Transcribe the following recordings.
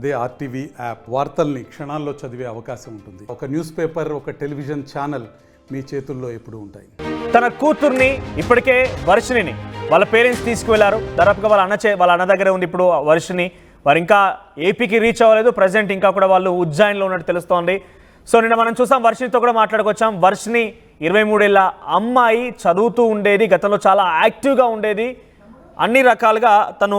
అదే RTV app వార్తల్ని క్షణాల్లో చదివే అవకాశం ఉంటుంది. ఒక న్యూస్ పేపర్, ఒక టెలివిజన్ ఛానల్ మీ చేతుల్లో ఎప్పుడూ ఉంటాయి. తన కూతుర్ని ఇప్పటికే వర్షిణిని వాళ్ళ పేరెంట్స్ తీసుకువెళ్లారు. దాదాపుగా వాళ్ళ అన్న దగ్గర ఉంది ఇప్పుడు వర్షిణి. వారు ఇంకా ఏపీకి రీచ్ అవ్వలేదు. ప్రజెంట్ ఇంకా కూడా వాళ్ళు ఉజ్జాయిన్లో ఉన్నట్టు తెలుస్తోంది. సో నిన్న మనం చూసాం, వర్షిణితో కూడా మాట్లాడుకొచ్చాం. వర్షిణి 23 ఏళ్ళ అమ్మాయి, చదువుతూ ఉండేది, గతంలో చాలా యాక్టివ్గా ఉండేది, అన్ని రకాలుగా తను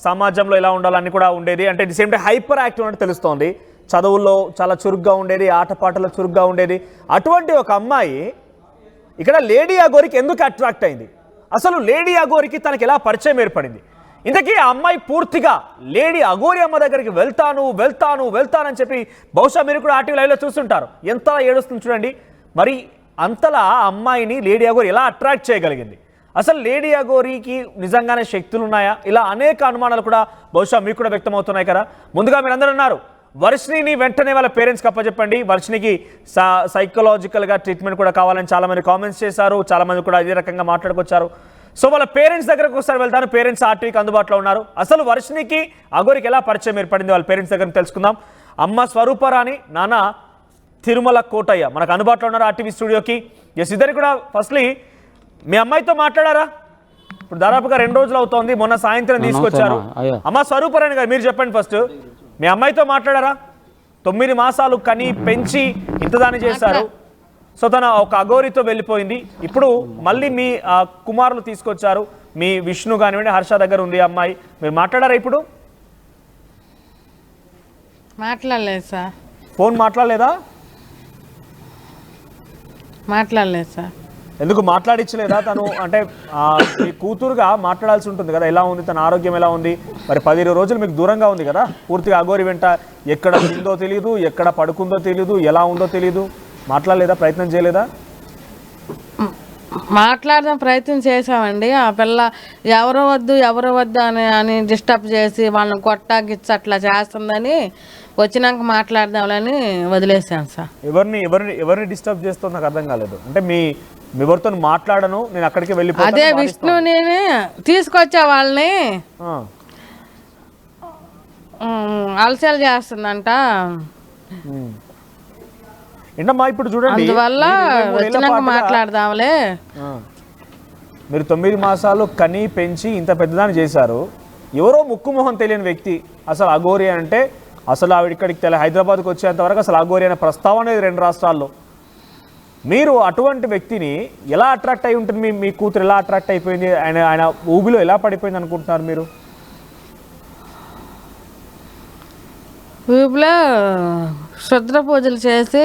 సమాజంలో ఎలా ఉండాలని కూడా ఉండేది. అంటే the same day hyper active అని తెలుస్తోంది. చదువుల్లో చాలా చురుగ్గా ఉండేది, ఆటపాటలో చురుగ్గా ఉండేది. అటువంటి ఒక అమ్మాయి ఇక్కడ లేడీ అఘోరికి ఎందుకు అట్రాక్ట్ అయింది? అసలు లేడీ అఘోరికి తనకి ఎలా పరిచయం ఏర్పడింది? ఇంతకీ ఆ అమ్మాయి పూర్తిగా లేడీ అఘోరి అమ్మ దగ్గరికి వెళ్తానని చెప్పి బహుశా మీరు కూడా ఆర్టీవీ లైవ్లో చూస్తుంటారు. ఎంతలా ఏడుస్తుంది చూడండి. మరి అంతలా ఆ అమ్మాయిని లేడీ అఘోరి ఎలా అట్రాక్ట్ చేయగలిగింది? అసలు లేడీ అఘోరికి నిజంగానే శక్తులు ఉన్నాయా? ఇలా అనేక అనుమానాలు కూడా బహుశా మీకు కూడా వ్యక్తమవుతున్నాయి కదా. ముందుగా మీరు అందరూ అన్నారు, వర్షిణిని వెంటనే వాళ్ళ పేరెంట్స్కి అప్పచెప్పండి, వర్షిణికి సైకలాజికల్గా ట్రీట్మెంట్ కూడా కావాలని చాలామంది కామెంట్స్ చేశారు. చాలామంది కూడా ఇదే రకంగా మాట్లాడుకొచ్చారు. సో వాళ్ళ పేరెంట్స్ దగ్గరకు ఒకసారి వెళ్తాను. పేరెంట్స్ ఆర్టీవీకి అందుబాటులో ఉన్నారు. అసలు వర్షిణికి అఘోరికి ఎలా పరిచయం ఏర్పడింది వాళ్ళ పేరెంట్స్ దగ్గర తెలుసుకుందాం. అమ్మ స్వరూపరాణి, నాన్న తిరుమల కోటయ్య మనకు అందుబాటులో ఉన్నారు ఆర్టీవీ స్టూడియోకి. ఎస్, ఇద్దరు కూడా ఫస్ట్లీ మీ అమ్మాయితో మాట్లాడారా? ఇప్పుడు దాదాపుగా 2 రోజులు అవుతోంది, మొన్న సాయంత్రం తీసుకొచ్చారు. అమ్మ స్వరూపరాణి గారు, మీరు చెప్పండి ఫస్ట్, మీ అమ్మాయితో మాట్లాడారా? 9 మాసాలు కని పెంచి ఇంతదాని చేశారు. సో తన ఒక అఘోరితో వెళ్ళిపోయింది. ఇప్పుడు మళ్ళీ మీ కుమారులు తీసుకొచ్చారు, మీ విష్ణు కానివ్వండి, హర్ష దగ్గర ఉంది అమ్మాయి. మీరు మాట్లాడారా? ఇప్పుడు మాట్లాడలేదు సార్. ఫోన్ మాట్లాడలేదా? మాట్లాడలేదు సార్. ఎందుకు మాట్లాడించలేదా తను? అంటే మీ కూతురుగా మాట్లాడాల్సి ఉంటుంది కదా, ఎలా ఉంది తన ఆరోగ్యం, ఎలా ఉంది? మరి 10 రోజులు మీకు దూరంగా ఉంది కదా, పూర్తిగా అఘోరి వెంట. ఎక్కడ ఉందో తెలియదు, ఎక్కడ పడుకుందో తెలియదు, ఎలా ఉందో తెలియదు. మాట్లాడలేదా? ప్రయత్నం చేయలేదా? మాట్లాడదాం ప్రయత్నం చేసామండి. ఆ పిల్ల ఎవరు వద్దు అని డిస్టర్బ్ చేసి వాళ్ళని గిచ్చ అట్లా చేస్తుందని వచ్చినాక మాట్లాడదామని వదిలేసాను సార్. ఎవరిని డిస్టర్బ్ చేస్తుందో నాకు అర్థం కాలేదు. అంటే మీ ఎవరితో మాట్లాడను, నేను అక్కడికి వెళ్ళిపోతాను. అదే విష్ణుని తీసుకొచ్చా, వాళ్ళని అలసలు చేస్తుందంట. ఏంటమ్మా ఇప్పుడు చూడండి, అందువల్ల వచ్చినాక మాట్లాడదాంలే. మీరు 9 మాసాలు కని పెంచి ఇంత పెద్దదాన్ని చేశారు. ఎవరో ముక్కు మొహం తెలియని వ్యక్తి అసలు అఘోరి అంటే, అసలు ఆవిడ ఇక్కడికి హైదరాబాద్కి వచ్చేంత వరకు అసలు అఘోరి అనే ప్రస్తావన అనేది 2 రాష్ట్రాల్లో. మీరు అటువంటి వ్యక్తిని ఎలా అట్రాక్ట్ అయి ఉంటుంది? మీ కూతురు ఎలా అట్రాక్ట్ అయిపోయింది? ఆయన ఊబిలో ఎలా పడిపోయింది అనుకుంటున్నారు మీరు? ఊబిలో శుద్ర పూజలు చేసి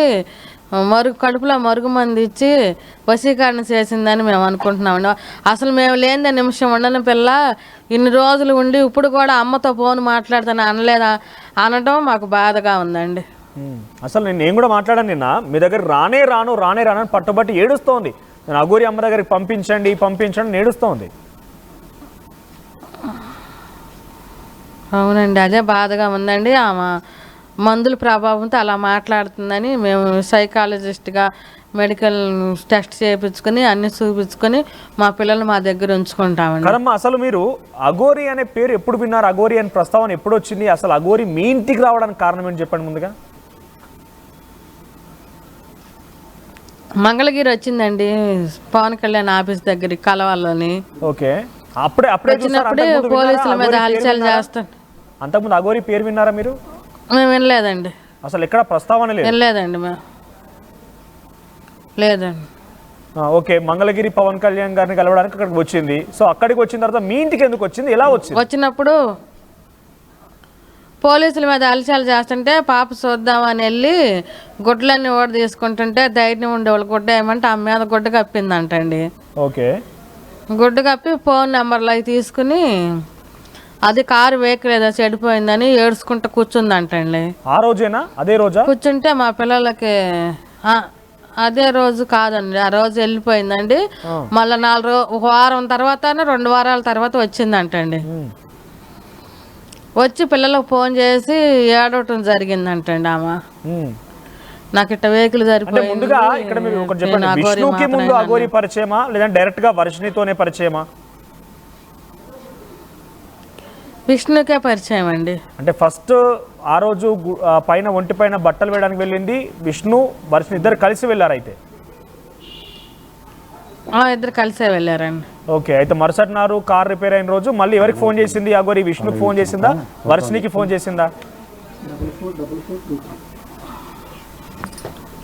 కడుపులో మరుగుమంది ఇచ్చి వశీకరణ చేసిందని మేము అనుకుంటున్నామండి. అసలు మేము లేని నిమిషం ఉండని పిల్ల ఇన్ని రోజులు ఉండి ఇప్పుడు కూడా అమ్మతో ఫోన్ మాట్లాడుతాను అనడం మాకు బాధగా ఉందండి. అసలు నేను కూడా మాట్లాడాను నిన్న. మీ దగ్గర రానే రాను అని పట్టుబట్టి ఏడుస్తోంది. నేను అఘోరి అమ్మ దగ్గరికి పంపించండి ఏడుస్తోంది. అవునండి, అదే బాధగా ఉందండి. ఆమె మందుల ప్రభావంతో అలా మాట్లాడుతుందని మేము సైకాలజిస్ట్గా మెడికల్ టెస్ట్ చేయించుకొని అన్ని చూపించుకొని మా పిల్లలు మా దగ్గర ఉంచుకుంటామండి. కదమ్మా, అసలు మీరు అఘోరి అనే పేరు ఎప్పుడు విన్నారు? అఘోరి అనే ప్రస్తావన ఎప్పుడు వచ్చింది? అసలు అఘోరి మీ ఇంటికి రావడానికి కారణం ఏంటి చెప్పండి ముందుగా. మంగళగిరి వచ్చిందండి, పవన్ కళ్యాణ్ ఆఫీస్ దగ్గరికి కలవాలని. ఓకే, అప్పుడే వచ్చినప్పుడే పోలీసుల మీద హల్చల్ చేస్తాను. అంతకుముందు అఘోరి పేరు విన్నారా మీరు? మేము వినలేదండి. అసలు ఎక్కడ ప్రస్తావన వినలేదండి మేము. లేదండి. ఓకే, మంగళగిరి పవన్ కళ్యాణ్ గారిని కలవడానికి అక్కడికి వచ్చింది. సో అక్కడికి వచ్చిన తర్వాత మీ ఇంటికి ఎందుకు వచ్చింది? ఎలా వచ్చింది? వచ్చినప్పుడు పోలీసుల మీద అలచాలు చేస్తుంటే పాప చూద్దామని వెళ్ళి గుడ్లన్నీ ఓడ తీసుకుంటుంటే ధైర్యం ఉండేవాళ్ళు గుడ్డ ఏమంటే ఆమె మీద గుడ్డ కప్పిందంటండి. ఓకే, గుడ్డ కప్పి ఫోన్ నెంబర్లు అవి తీసుకుని అది కారు వెహికల్ ఏదో చెడిపోయిందని ఏడ్చుకుంటూ కూర్చుందంటండి. ఆ రోజేనా? అదే రోజా? కూర్చుంటే మా పిల్లలకి అదే రోజు కాదండి, ఆ రోజు వెళ్ళిపోయిందండి. మళ్ళీ 1 వారం తర్వాత 2 వారాల తర్వాత వచ్చిందంటండి. వచ్చి పిల్లలకు ఫోన్ చేసి ఏడవటం జరిగిందంటండి. ఆమె నాకు ఇట్ట వెహికల్ సరిపోయింది. ముందుగా ఇక్కడ మీరు ఒకటి చెప్పండి, విష్ణుకి ముందు అఘోరి పరిచయమా లేదా డైరెక్ట్ గా వర్షిణితోనే పరిచయమా? విష్ణుకే పరిచయం అండి. అంటే ఫస్ట్ ఆ రోజు పైన ఒంటి పైన బట్టలు వేయడానికి వెళ్ళింది విష్ణు వర్షిణి ఇద్దరు కలిసి వెళ్ళారు అయితే. ఇద్దరు కలిసే వెళ్ళారండి. ఓకే, అయితే మరుసటి నాడు కార్ రిపేర్ అయిన రోజు మళ్ళీ ఎవరికి ఫోన్ చేసింది అగోరి? విష్ణుకి ఫోన్ చేసిందా, వర్షిణికి ఫోన్ చేసిందా?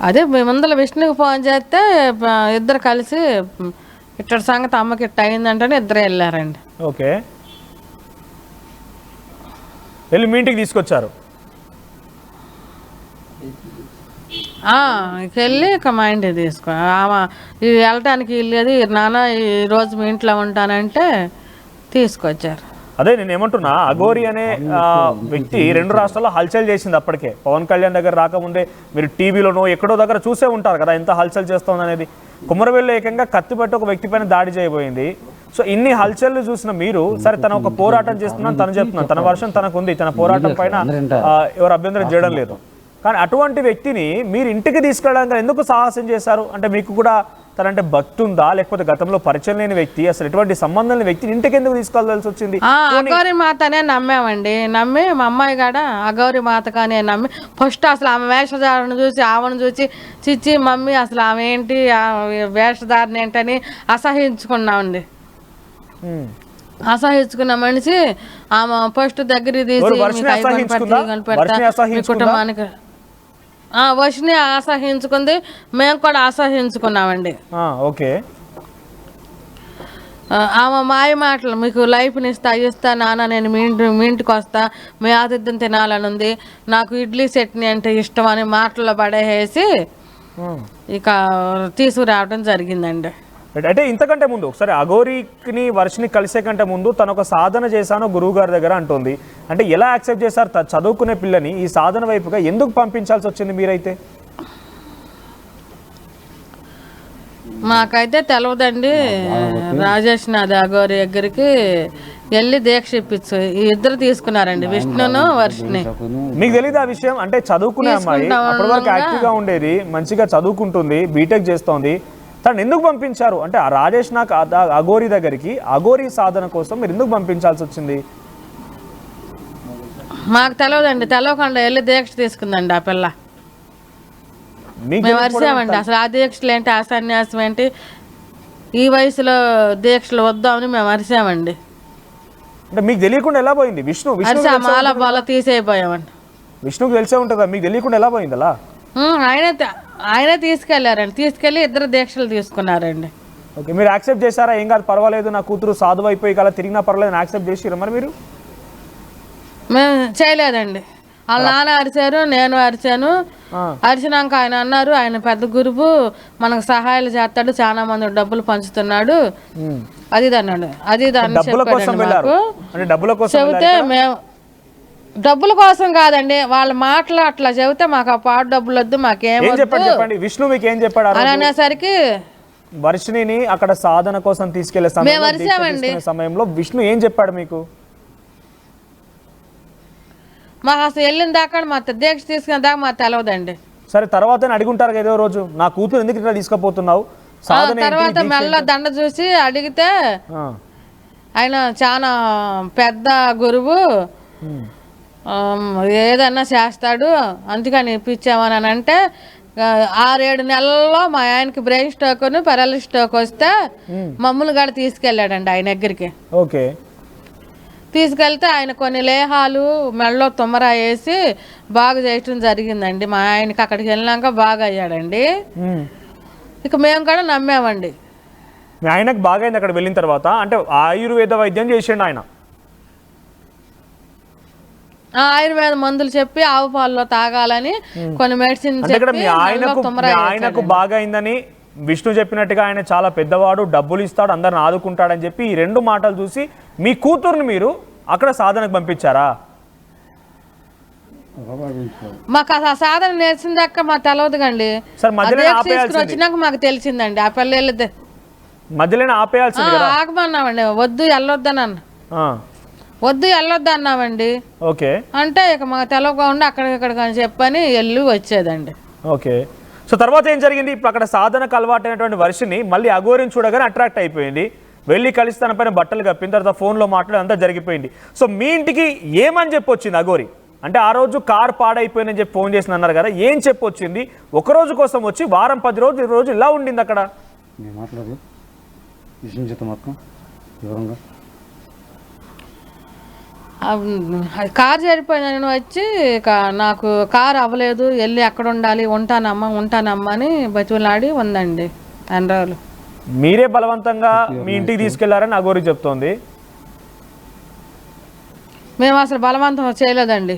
అదే ముందర విష్ణుకి ఫోన్ చేస్తే ఇద్దరు కలిసి ఇట్ట సంగతి అమ్మకి ఇట్ట అయిందంటేనే ఇద్దరు వెళ్ళారండి. ఓకే, వెళ్ళి మీ ఇంటికి తీసుకొచ్చారు? వెళ్ళి ఇక మా ఇంటికి తీసుకో ఇది వెళ్ళటానికి వెళ్ళేది నాన్న ఈరోజు మీ ఇంట్లో ఉంటానంటే తీసుకొచ్చారు. అదే నేను ఏమంటున్నా, అఘోరి అనే వ్యక్తి 2 రాష్ట్రాల్లో హల్చల్ చేసింది. అప్పటికే పవన్ కళ్యాణ్ దగ్గర రాకముందే మీరు టీవీలోనో ఎక్కడో దగ్గర చూసే ఉంటారు కదా ఎంత హల్చల్ చేస్తోంది అనేది. కుమ్మరవెల్లి ఏకంగా కత్తి పెట్టి ఒక వ్యక్తి పైన దాడి చేయబోయింది. సో ఇన్ని హల్చల్లు చూసిన మీరు, సరే తన ఒక పోరాటం చేస్తున్నాను తను చెప్తున్నాను, తన వర్షం తనకుంది, తన పోరాటం పైన ఎవరు అభ్యంతరం చేయడం లేదు. కానీ అటువంటి వ్యక్తిని మీరు ఇంటికి తీసుకెళ్ళడానికి ఎందుకు సాహసం చేశారు? అంటే మీకు కూడా తనంటే భక్తి ఉందా, లేకపోతే గతంలో పరిచయం లేని వ్యక్తి, అసలు ఎటువంటి సంబంధం లేని వ్యక్తిని ఇంటికి ఎందుకు తీసుకెళ్ళాల్సి వచ్చింది? అగౌరి మాతనే నమ్మామండి. నమ్మి మా అమ్మాయి కాడ అగౌరి మాత కానీ నమ్మి ఫస్ట్ అసలు ఆమె వేషధారణ చూసి ఆమెను చూసి చిచ్చి మమ్మీ అసలు ఆమె ఏంటి వేషధారణ ఏంటని అసహించుకున్నామండి. అసహించుకున్న మనిషి ఆమె ఫస్ట్ దగ్గర తీసి మీ కుటుంబానికి వర్షిని అసహించుకుంది, మేము కూడా అసహించుకున్నామండి. ఓకే, ఆమె మాయ మాటలు మీకు లైఫ్ని ఇస్తా నాన్న నేను మీ ఇంటికి వస్తా మీ ఆతిథ్యం తినాలని ఉంది, నాకు ఇడ్లీ చట్నీ అంటే ఇష్టం అని మాటల్లో పడేసి ఇక తీసుకురావడం జరిగిందండి. అంటే ఇంతకంటే ముందు ఒకసారి అఘోరికి వర్షిని కలిసే కంటే ముందు తను ఒక సాధన చేశాను గురువు గారి దగ్గర అంటుంది. అంటే ఎలా యాక్సెప్ట్ చేశారు చదువుకునే పిల్లని ఈ సాధన వైపుగా ఎందుకు పంపించాల్సి వచ్చింది మీరైతే? మాకైతే తెలవదండి. రాజేష్ నాథ్ అఘోరి దగ్గరికి వెళ్ళి దీక్ష ఇప్పించు ఇద్దరు తీసుకున్నారండి, విష్ణును వర్షిని. మీకు తెలీదు ఆ విషయం? అంటే చదువుకునే అమ్మాయి అప్పటి వరకు యాక్టివ్గా ఉండేది, మంచిగా చదువుకుంటుంది, బీటెక్ చేస్తోంది, తను ఎందుకు పంపించారు? అంటే ఆ రాజేష్ నాగ్ అఘోరి దగ్గరికి అఘోరి సాధన కోసం మీరు ఎందుకు పంపించాల్సి వచ్చింది? మాకు తెలవదండి, తెలవకుండా వెళ్ళి దీక్ష తీసుకుందండి ఆ పిల్ల. మేము అరిసామండి అసలు ఆ దీక్షలు ఏంటి, ఆ సన్యాసం ఏంటి, ఈ వయసులో దీక్షలు వద్దామని మేము అరిసామండి. అంటే మీకు తెలియకుండా ఎలా పోయింది? విష్ణు మాల బాల తీసేయిపోయామండి. విష్ణుకు తెలిసే ఉంటుందా, మీకు తెలియకుండా ఎలా పోయింది అలా? ఆయనే తీసుకెళ్లారండి, తీసుకెళ్లి ఇద్దరు దీక్షలు తీసుకున్నారండి. ఓకే, మీరు యాక్సెప్ట్ చేశారా? ఏం కాదు పర్వాలేదు, నా కూతురు సాధువు అయిపోయి అలా తిరిగినా పర్వాలేదు యాక్సెప్ట్ చేసిరా మరి మీరు? మేము చేయలేదండి. వాళ్ళ నాన్న అరిచారు, నేను అరిచాను. అరిచినాక ఆయన అన్నారు ఆయన పెద్ద గురువు మనకు సహాయాలు చేస్తాడు, చాలా మంది డబ్బులు పంచుతున్నాడు అది అన్నాడు. అది దాన్ని చెబితే మేము డబ్బుల కోసం కాదండి, వాళ్ళ మాటలు అట్లా చెబితే మాకు ఆ పాటు డబ్బులు వద్దు మాకేం చెప్పండి. విష్ణు మీకు ఏం చెప్పాడు అని అనేసరికి వర్షిని అక్కడ సాధన కోసం తీసుకెళ్లే సమయంలో విష్ణు ఏం చెప్పాడు మీకు? మాకు అసలు వెళ్ళిన దాకా మా దీక్ష తీసుకున్న దాకా మాకు తెలవదండి. సరే తర్వాత అడుగుంటారు ఏదో రోజు నా కూతురు ఎందుకు ఇట్లా తీసుకుపోతున్నావు? తర్వాత మెల్ల దండ చూసి అడిగితే ఆయన చాలా పెద్ద గురువు, ఏదన్నా చేస్తాడు అందుకని ఇప్పించామని అంటే 6-7 నెలల్లో మా ఆయనకి బ్రెయిన్ స్ట్రోక్ పెరాలిసిస్ స్ట్రోక్ వస్తే మమ్మల్ని కూడా తీసుకెళ్ళాడండి ఆయన దగ్గరికి. ఓకే, తీసుకెళ్తే ఆయన కొన్ని లేహాలు మెడలో తుమ్మర వేసి బాగా చేయటం జరిగిందండి. మా ఆయనకి అక్కడికి వెళ్ళినాక బాగా అయ్యాడండి. ఇక మేము కూడా నమ్మామండి. మీ ఆయనకు బాగైంది అక్కడ వెళ్ళిన తర్వాత? అంటే ఆయుర్వేద వైద్యం చేసిండు ఆయన? ఆయుర్వేద మందులు చెప్పి ఆవు పాలలో తాగాలని కొన్ని మెడిసిన్ ఆయనకు బాగైందని విష్ణు చెప్పినట్టుగా ఆయన చాలా పెద్దవాడు, డబ్బులు ఇస్తాడు, అందరిని ఆదుకుంటాడని చెప్పి ఈ 2 మాటలు చూసి మీ కూతుర్ని మీరు అక్కడ సాధనకు పంపించారా? మాకు ఆ సాధన నేర్చిందాక మాకు తెలవదు కండి, వచ్చినాక మాకు తెలిసిందండి. ఆ పిల్ల వెళ్ళితే మధ్యలో ఆపేయాల్సింది కదా? ఆగమన్నామండి, వద్దు వెళ్ళొద్దు అన్నామండి. ఓకే, అంటే ఇక మాకు తెలవకుండా అక్కడిక్కడ చెప్పని వెళ్ళి వచ్చేదండి. ఓకే, సో తర్వాత ఏం జరిగింది? ఇప్పుడు అక్కడ సాధనకు అలవాటైనటువంటి వర్షిని మళ్ళీ అఘోరిని చూడగానే అట్రాక్ట్ అయిపోయింది. వెళ్ళి కలిసి తన పైన బట్టలు కప్పిన తర్వాత ఫోన్లో మాట్లాడి అంతా జరిగిపోయింది. సో మీ ఇంటికి ఏమని చెప్పొచ్చింది అఘోరి? అంటే ఆ రోజు కార్ పాడైపోయిందని చెప్పి ఫోన్ చేసి అన్నారు కదా, ఏం చెప్పొచ్చింది? ఒక రోజు కోసం వచ్చి వారం 10 రోజులు ఈ రోజు ఇలా ఉండింది అక్కడ. నేను మాట్లాడు విషయం చెప్తా మొత్తం వివరంగా. కారు చెడిపోయిందని వచ్చి నాకు కారు అవ్వలేదు, వెళ్ళి ఎక్కడ ఉండాలి, ఉంటానమ్మా అని బతిలాడి ఉందండి 2 రోజులు. మీరే బలవంతంగా మీ ఇంటికి తీసుకెళ్లారని అఘోరి చెప్తోంది. మేము అసలు బలవంతం చేయలేదండి.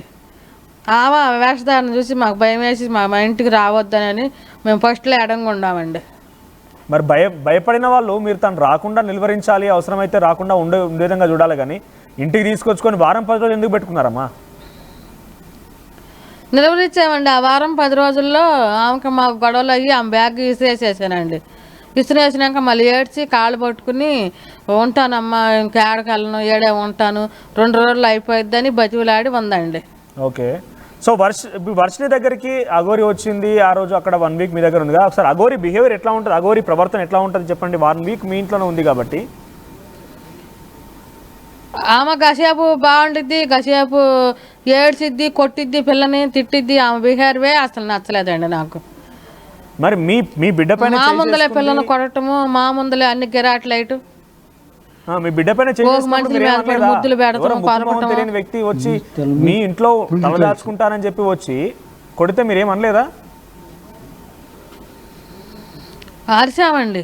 ఆమె వేషధారణ చూసి మాకు భయం వేసి మా ఇంటికి రావద్దని మేము ఫస్ట్లో ఎడంగా ఉన్నామండి. మరి భయపడిన వాళ్ళు మీరు తను రాకుండా నిలువరించాలి, అవసరమైతే రాకుండా ఉండే విధంగా చూడాలి, కానీ ఇంటికి తీసుకొచ్చుకొని వారం 10 రోజులు ఎందుకు పెట్టుకున్నారమ్మా? నిలువరించామండి. ఆ వారం 10 రోజుల్లో ఆమెకి మాకు గొడవలు అయ్యి ఆమె బ్యాగ్ విసిరేసేసానండి. విసిరేసినాక మళ్ళీ ఏడ్చి కాళ్ళు పట్టుకుని ఉంటానమ్మా, ఇంకా ఏడకెళ్ళను, ఏడే ఉంటాను, 2 రోజులు అయిపోయిద్దని బతిలాడి ఉందండి. ఓకే. సో వర్షిని దగ్గరికి అఘోరి వచ్చింది ఆ రోజు, అక్కడ 1 వీక్ మీ దగ్గర ఉంది కదా. ఒకసారి అఘోరి బిహేవియర్ ఎట్లా ఉంటుంది, అఘోరి ప్రవర్తన ఎట్లా ఉంటుంది చెప్పండి. 1 వీక్ మీ ఇంట్లోనే ఉంది కాబట్టి. ఆమె గసేపు బాగుండిద్ది, గసేపు ఏడ్చిద్ది, కొట్టిద్ది, పిల్లని తిట్టిద్ది. ఆమె బిహేవియరే అసలు నచ్చలేదండి నాకు. మరి మీ బిడ్డ పైన మా ముందలే పిల్లలు కొట్టడము, మా ముందలే అన్ని గిరాట్లైటు, మీ బిడ్డ పైన ముద్దులు పెడతాం. తెలియని వ్యక్తి వచ్చి మీ ఇంట్లో తలదాచుకుంటానని చెప్పి వచ్చి కొడితే మీరేమనలేదా? అరిచామండి.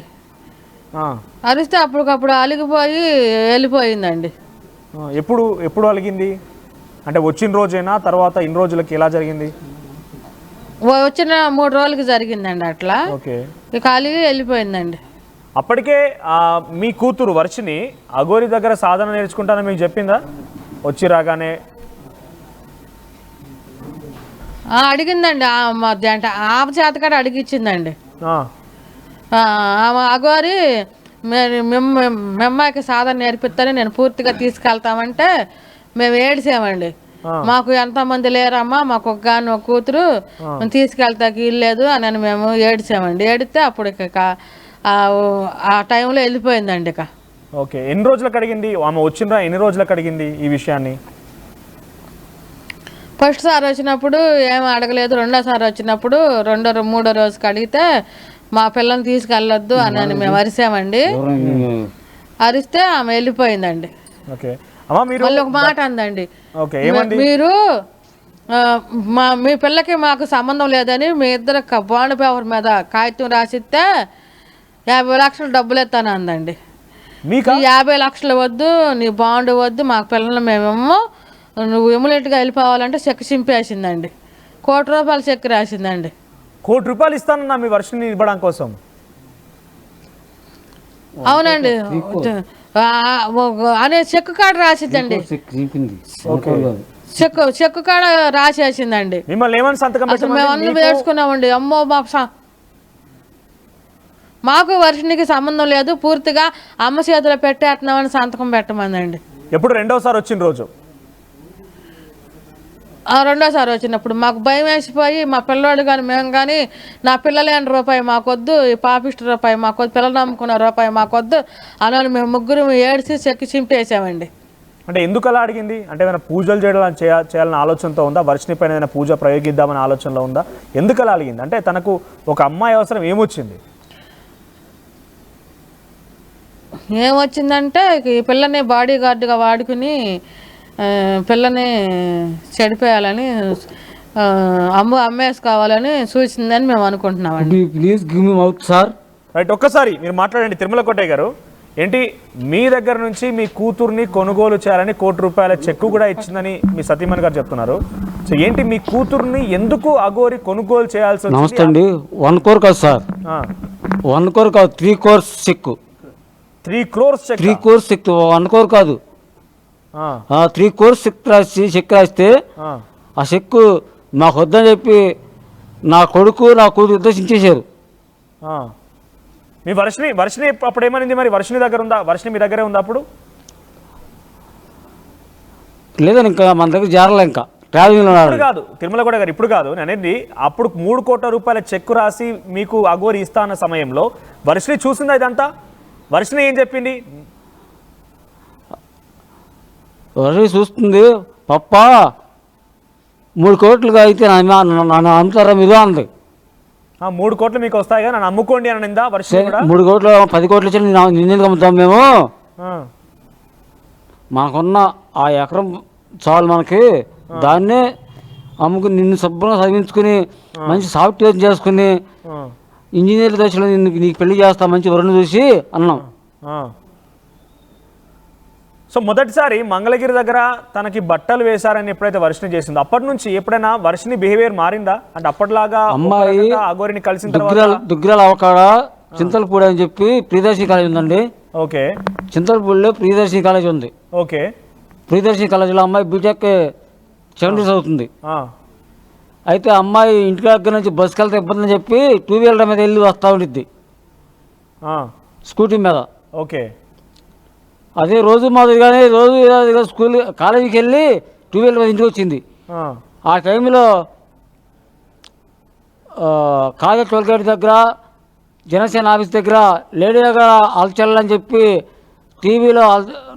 అరిస్తే అప్పటికప్పుడు అలిగిపోయి వెళ్ళిపోయిందండి. ఎప్పుడు అలిగింది అంటే వచ్చిన రోజైనా తర్వాత ఇన్ని రోజులకి ఎలా జరిగింది? వచ్చిన 3 రోజులకి జరిగిందండి అట్లా. ఇక అలిగి వెళ్ళిపోయిందండి. అప్పటికే మీ కూతురు వర్షిని అఘోరి దగ్గర సాధన నేర్చుకుంటానని మీకు చెప్పిందా వచ్చి రాగానే? అడిగిందండి. అంటే ఆమె చేతకాడ అడిగిచ్చిందండి. ఆమె అఘోరి మెమ్మాయికి సాధన నేర్పిస్తాను, నేను పూర్తిగా తీసుకెళ్తామంటే మేము ఏడిసామండి. మాకు ఎంతమంది లేరమ్మా, మాకు ఒక కూతురు, తీసుకెళ్తాకి ఇల్లేదు అని మేము ఏడిసామండి. ఏడితే అప్పుడు ఇక ఆ టైంలో వెళ్ళిపోయిందండి. ఇక ఓకే. ఎన్ని రోజులకు అడిగింది ఆమె వచ్చిందా? ఎన్ని రోజులకు అడిగింది ఈ విషయాన్ని? ఫస్ట్ సారి వచ్చినప్పుడు ఏమి అడగలేదు. 2వ సారి వచ్చినప్పుడు 2వ 3వ రోజుకి అడిగితే మా పిల్లల్ని తీసుకెళ్ళొద్దు అని మేము అరిసామండి. అరిస్తే ఆమె వెళ్ళిపోయిందండి. మళ్ళీ ఒక మాట అందండి, మీరు మీ పిల్లకి మాకు సంబంధం లేదని మీ ఇద్దరు బాండ్ పేపర్ మీద కాగితం రాసిస్తే 50 లక్షలు డబ్బులు ఎత్తాను అందండి. 50 లక్షలు వద్దు, నీ బాండ్ వద్దు, మాకు పిల్లలు మేమేమో నువ్వు ఇమ్మీడియట్గా వెళ్ళిపోవాలంటే చెక్ చింపేసిందండి. ₹1 కోటి చెక్ రాసిందండి. ₹1 కోటి ఇస్తానన్నా మీ వర్షిని ఇవ్వడం కోసం? అవునండి. అనే చెక్ కాడ రాసిద్దండి. చెక్ కాడ రాసేసిందండి. మిమ్మల్ని ఏమని సంతకం అసలు మేము అన్ని వేసుకున్నామండి. అమ్మో మాకు వర్షినికి సంబంధం లేదు, పూర్తిగా అమ్మ చేతిలో పెట్టేస్తున్నామని సంతకం పెట్టమందండి. ఎప్పుడు 2వ సారి వచ్చిన రోజు? 2వ సారి వచ్చినప్పుడు మాకు భయం వేసిపోయి మా పిల్లోడు కానీ మేము కానీ నా పిల్లలేని రూపాయి మాకొద్దు, ఈ పాపిష్టి రూపాయి మాకొద్దు, పిల్లలు నమ్ముకున్న రూపాయి మాకొద్దు అని మేము ముగ్గురు ఏడిసి చెక్కి చింపేసామండి. అంటే ఎందుకు అలా అడిగింది? అంటే ఏమైనా పూజలు చేయాలని ఆలోచనతో ఉందా? వర్షిని పైన ఏదైనా పూజ ప్రయోగిద్దామని ఆలోచనలో ఉందా? ఎందుకు అలా అడిగింది? అంటే తనకు ఒక అమ్మాయి అవసరం ఏమొచ్చింది? ఏమొచ్చిందంటే ఈ పిల్లని బాడీ గార్డుగా వాడుకుని పిల్లని చెడిపోయాలని అమ్మేసుకోవాలని చూసిందని మేము అనుకుంటున్నామండి. Please give me mouth sir. Right, ఒక్కసారి మీరు మాట్లాడండి. తిరుమల కోటయ్య గారు, ఏంటి మీ దగ్గర నుంచి మీ కూతుర్ని కొనుగోలు చేయాలని ₹1 కోటి చెక్కు కూడా ఇచ్చిందని మీ సతీమణి గారు చెప్తున్నారు. సో ఏంటి మీ కూతుర్ని ఎందుకు అఘోరి కొనుగోలు చేయాల్సి వచ్చింది? నమస్తే అండి. 1 కోటి కాదు సార్, 1 కోటి కాదు, 3 crores cheque. 3 crores cheque? 3 crores cheque, 1 కోటి కాదు. 3 కోర్స్ చెక్ రాస్తే ఆ చెక్ మాకు వద్దని చెప్పి నా కొడుకు నా కూతురు ఉద్దేశించేశారు. మీ వర్షిని అప్పుడు ఏమనింది? మరి వర్షిని దగ్గర ఉందా? వర్షిని మీ దగ్గరే ఉందా అప్పుడు? లేదని ఇంకా మన దగ్గర జారలే, ఇంకా ట్రావెలింగ్ కాదు తిరుమల కోట గారు, ఇప్పుడు కాదు నేను అనేది. అప్పుడు ₹3 కోట్ల చెక్కు రాసి మీకు అఘోరి ఇస్తా అన్న సమయంలో వర్షిని చూసిందా ఇదంతా? వర్షిని ఏం చెప్పింది? వర్ష చూస్తుంది పప్ప 3 కోట్లుగా అయితే నన్ను అమ్ముతారా మీరు అంది. 3 కోట్లు మీకు వస్తాయి కానీ నన్ను అమ్ముకోండి అని నిందా వర్షిణి కూడా? 3 కోట్లు 10 కోట్లు ఇచ్చి నిన్నెందుకు అమ్ముతాం మేము, మనకున్న ఆ ఎకరం చాలు మనకి, దాన్నే అమ్ముకుని నిన్ను శుభ్రంగా చదివించుకుని మంచి సాఫ్ట్వేర్ చేసుకుని ఇంజనీర్ దశలో నీకు పెళ్లి చేస్తా మంచి వరుణ్ చూసి అన్నాం. సో మొదటిసారి మంగళగిరి దగ్గర తనకి బట్టలు వేశారని ఎప్పుడైతే వర్షిణి చేసిందో అప్పటి నుంచి ఎప్పుడైనా వర్షిణి బిహేవియర్ మారిందా? అంటే అప్పటిలాగా అమ్మాయి అఘోరిని కలిసిన తర్వాత దుగ్గిరాల అవకాడ చింతలపూడి అని చెప్పి ప్రియదర్శిని కాలేజ్ ఉందండి. ఓకే, చింతలపూడిలో ప్రియదర్శిని కాలేజ్ ఉంది. ఓకే, ప్రియదర్శిని కాలేజీలో అమ్మాయి బీటెక్ సెకండరీ చదువుతుంది. అయితే అమ్మాయి ఇంటి దగ్గర నుంచి బస్సుకి వెళ్తే ఇబ్బంది అని చెప్పి 2 వీలర్ మీద వెళ్ళి వస్తూ ఉండిద్ది, స్కూటీ మీద. ఓకే, అదే రోజు మాదిరిగానే రోజు స్కూల్ కాలేజీకి వెళ్ళి 2 వీలర్ మీద ఇంటికి వచ్చింది. ఆ టైంలో కాలేజ్ టోల్గేట్ దగ్గర జనసేన ఆఫీస్ దగ్గర లేడీ దగ్గర అల్చల్లని చెప్పి టీవీలో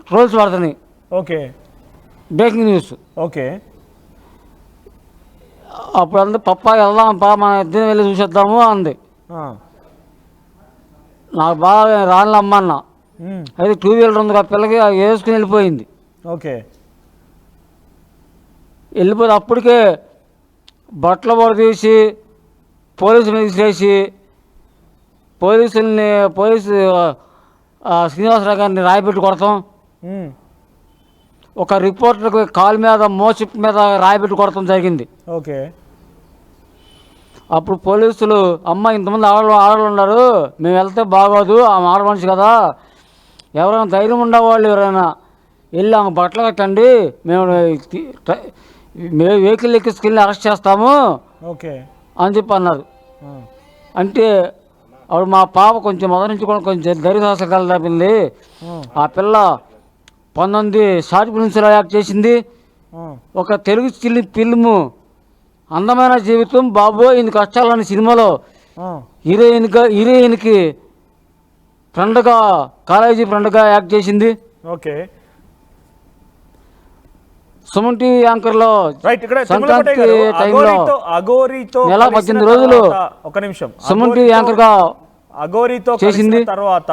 ట్రోల్స్ పడుతున్నాయి. Okay, breaking news. ఓకే, అప్పుడు అంది పప్ప వెళ్దాం పా మన ఇద్దరం వెళ్ళి చూసేద్దాము అంది. నాకు బాగా రాని అమ్మన్న. అయితే 2 వీలర్ ఉంది ఆ పిల్లకి వేసుకుని వెళ్ళిపోయింది. ఓకే, వెళ్ళిపోతే అప్పటికే బట్టలు పొడ తీసి పోలీసు మీద విసిరేసి పోలీసు శ్రీనివాసరావు గారిని రాయిపెట్టి కొడతాం, ఒక రిపోర్టర్కి కాలు మీద మోచిప్ మీద రాయిపెట్టి కొడతాం జరిగింది. ఓకే, అప్పుడు పోలీసులు అమ్మ ఇంతమంది ఆడవాళ్ళు ఉన్నారు, మేము వెళ్తే బాగోదు, ఆమె ఆడమనిషి కదా, ఎవరైనా ధైర్యం ఉండేవాళ్ళు ఎవరైనా వెళ్ళి ఆమె బట్టలు కట్టండి, మేము వెహికల్ ఎక్కించుకెళ్ళి అరెస్ట్ చేస్తాము ఓకే అని చెప్పి అన్నారు. అంటే అప్పుడు మా పాప కొంచెం మొదటి నుంచి కూడా కొంచెం ధైర్యసాహసాలు తప్పింది. ఆ పిల్ల 19 షార్ట్ ఫిల్మ్స్లో యాక్ట్ చేసింది. ఒక తెలుగు ఫిల్ము అందమైన జీవితం బాబు ఇన్ని కష్టాలని సినిమాలో హీరోయిన్కి ఫ్రెండ్గా కాలేజీ ఫ్రెండ్గా యాక్ట్ చేసింది. ఓకే, సుమన్ టీవీ యాంకర్లో సంక్రాంతి టైంలో నెల 18 రోజులు ఒక నిమిషం సుమన్ టీవీ యాంకర్గా అఘోరితో చేసింది. తర్వాత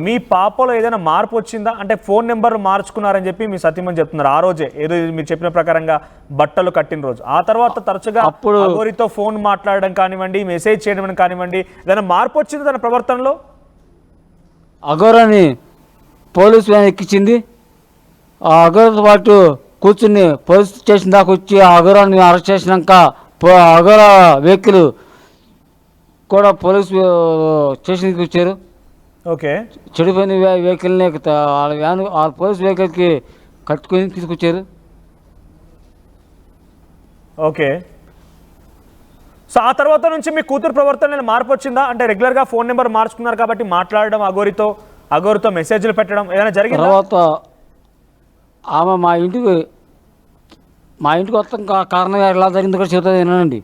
మీ పాపలో ఏదైనా మార్పు వచ్చిందా? అంటే ఫోన్ నెంబర్ మార్చుకున్నారని చెప్పి మీ సతీమణి చెప్తున్నారు. ఆ రోజే ఏదో మీరు చెప్పిన ప్రకారంగా బట్టలు కట్టిన రోజు ఆ తర్వాత తరచుగా అఘోరితో ఫోన్ మాట్లాడడం కానివ్వండి, మెసేజ్ చేయడం కానివ్వండి, ఏదైనా మార్పు వచ్చింది తన ప్రవర్తనలో? అఘోరాని పోలీసు వ్యాన్ ఎక్కించింది. ఆ అఘోరతో పాటు కూర్చుని పోలీస్ స్టేషన్ దాకా వచ్చి ఆ అఘోరాన్ని అరెస్ట్ చేసినాక అఘోర వెహికల్ కూడా పోలీసు స్టేషన్కి వచ్చారు. ఓకే, చెడిపోయిన వెహికల్ని వాళ్ళ వ్యాన్ వాళ్ళ పోలీస్ వెహికల్కి కట్టుకొని తీసుకొచ్చారు. ఓకే, సో ఆ తర్వాత నుంచి మీ కూతురు ప్రవర్తనలో మార్పు వచ్చిందా? అంటే రెగ్యులర్గా ఫోన్ నెంబర్ మార్చుకున్నారు కాబట్టి మాట్లాడడం, అఘోరితో మెసేజ్లు పెట్టడం ఏదైనా జరిగింది? తర్వాత ఆమె మా ఇంటికి మొత్తం కారణం ఎలా జరిగింది కూడా చెబుతుంది వినండి.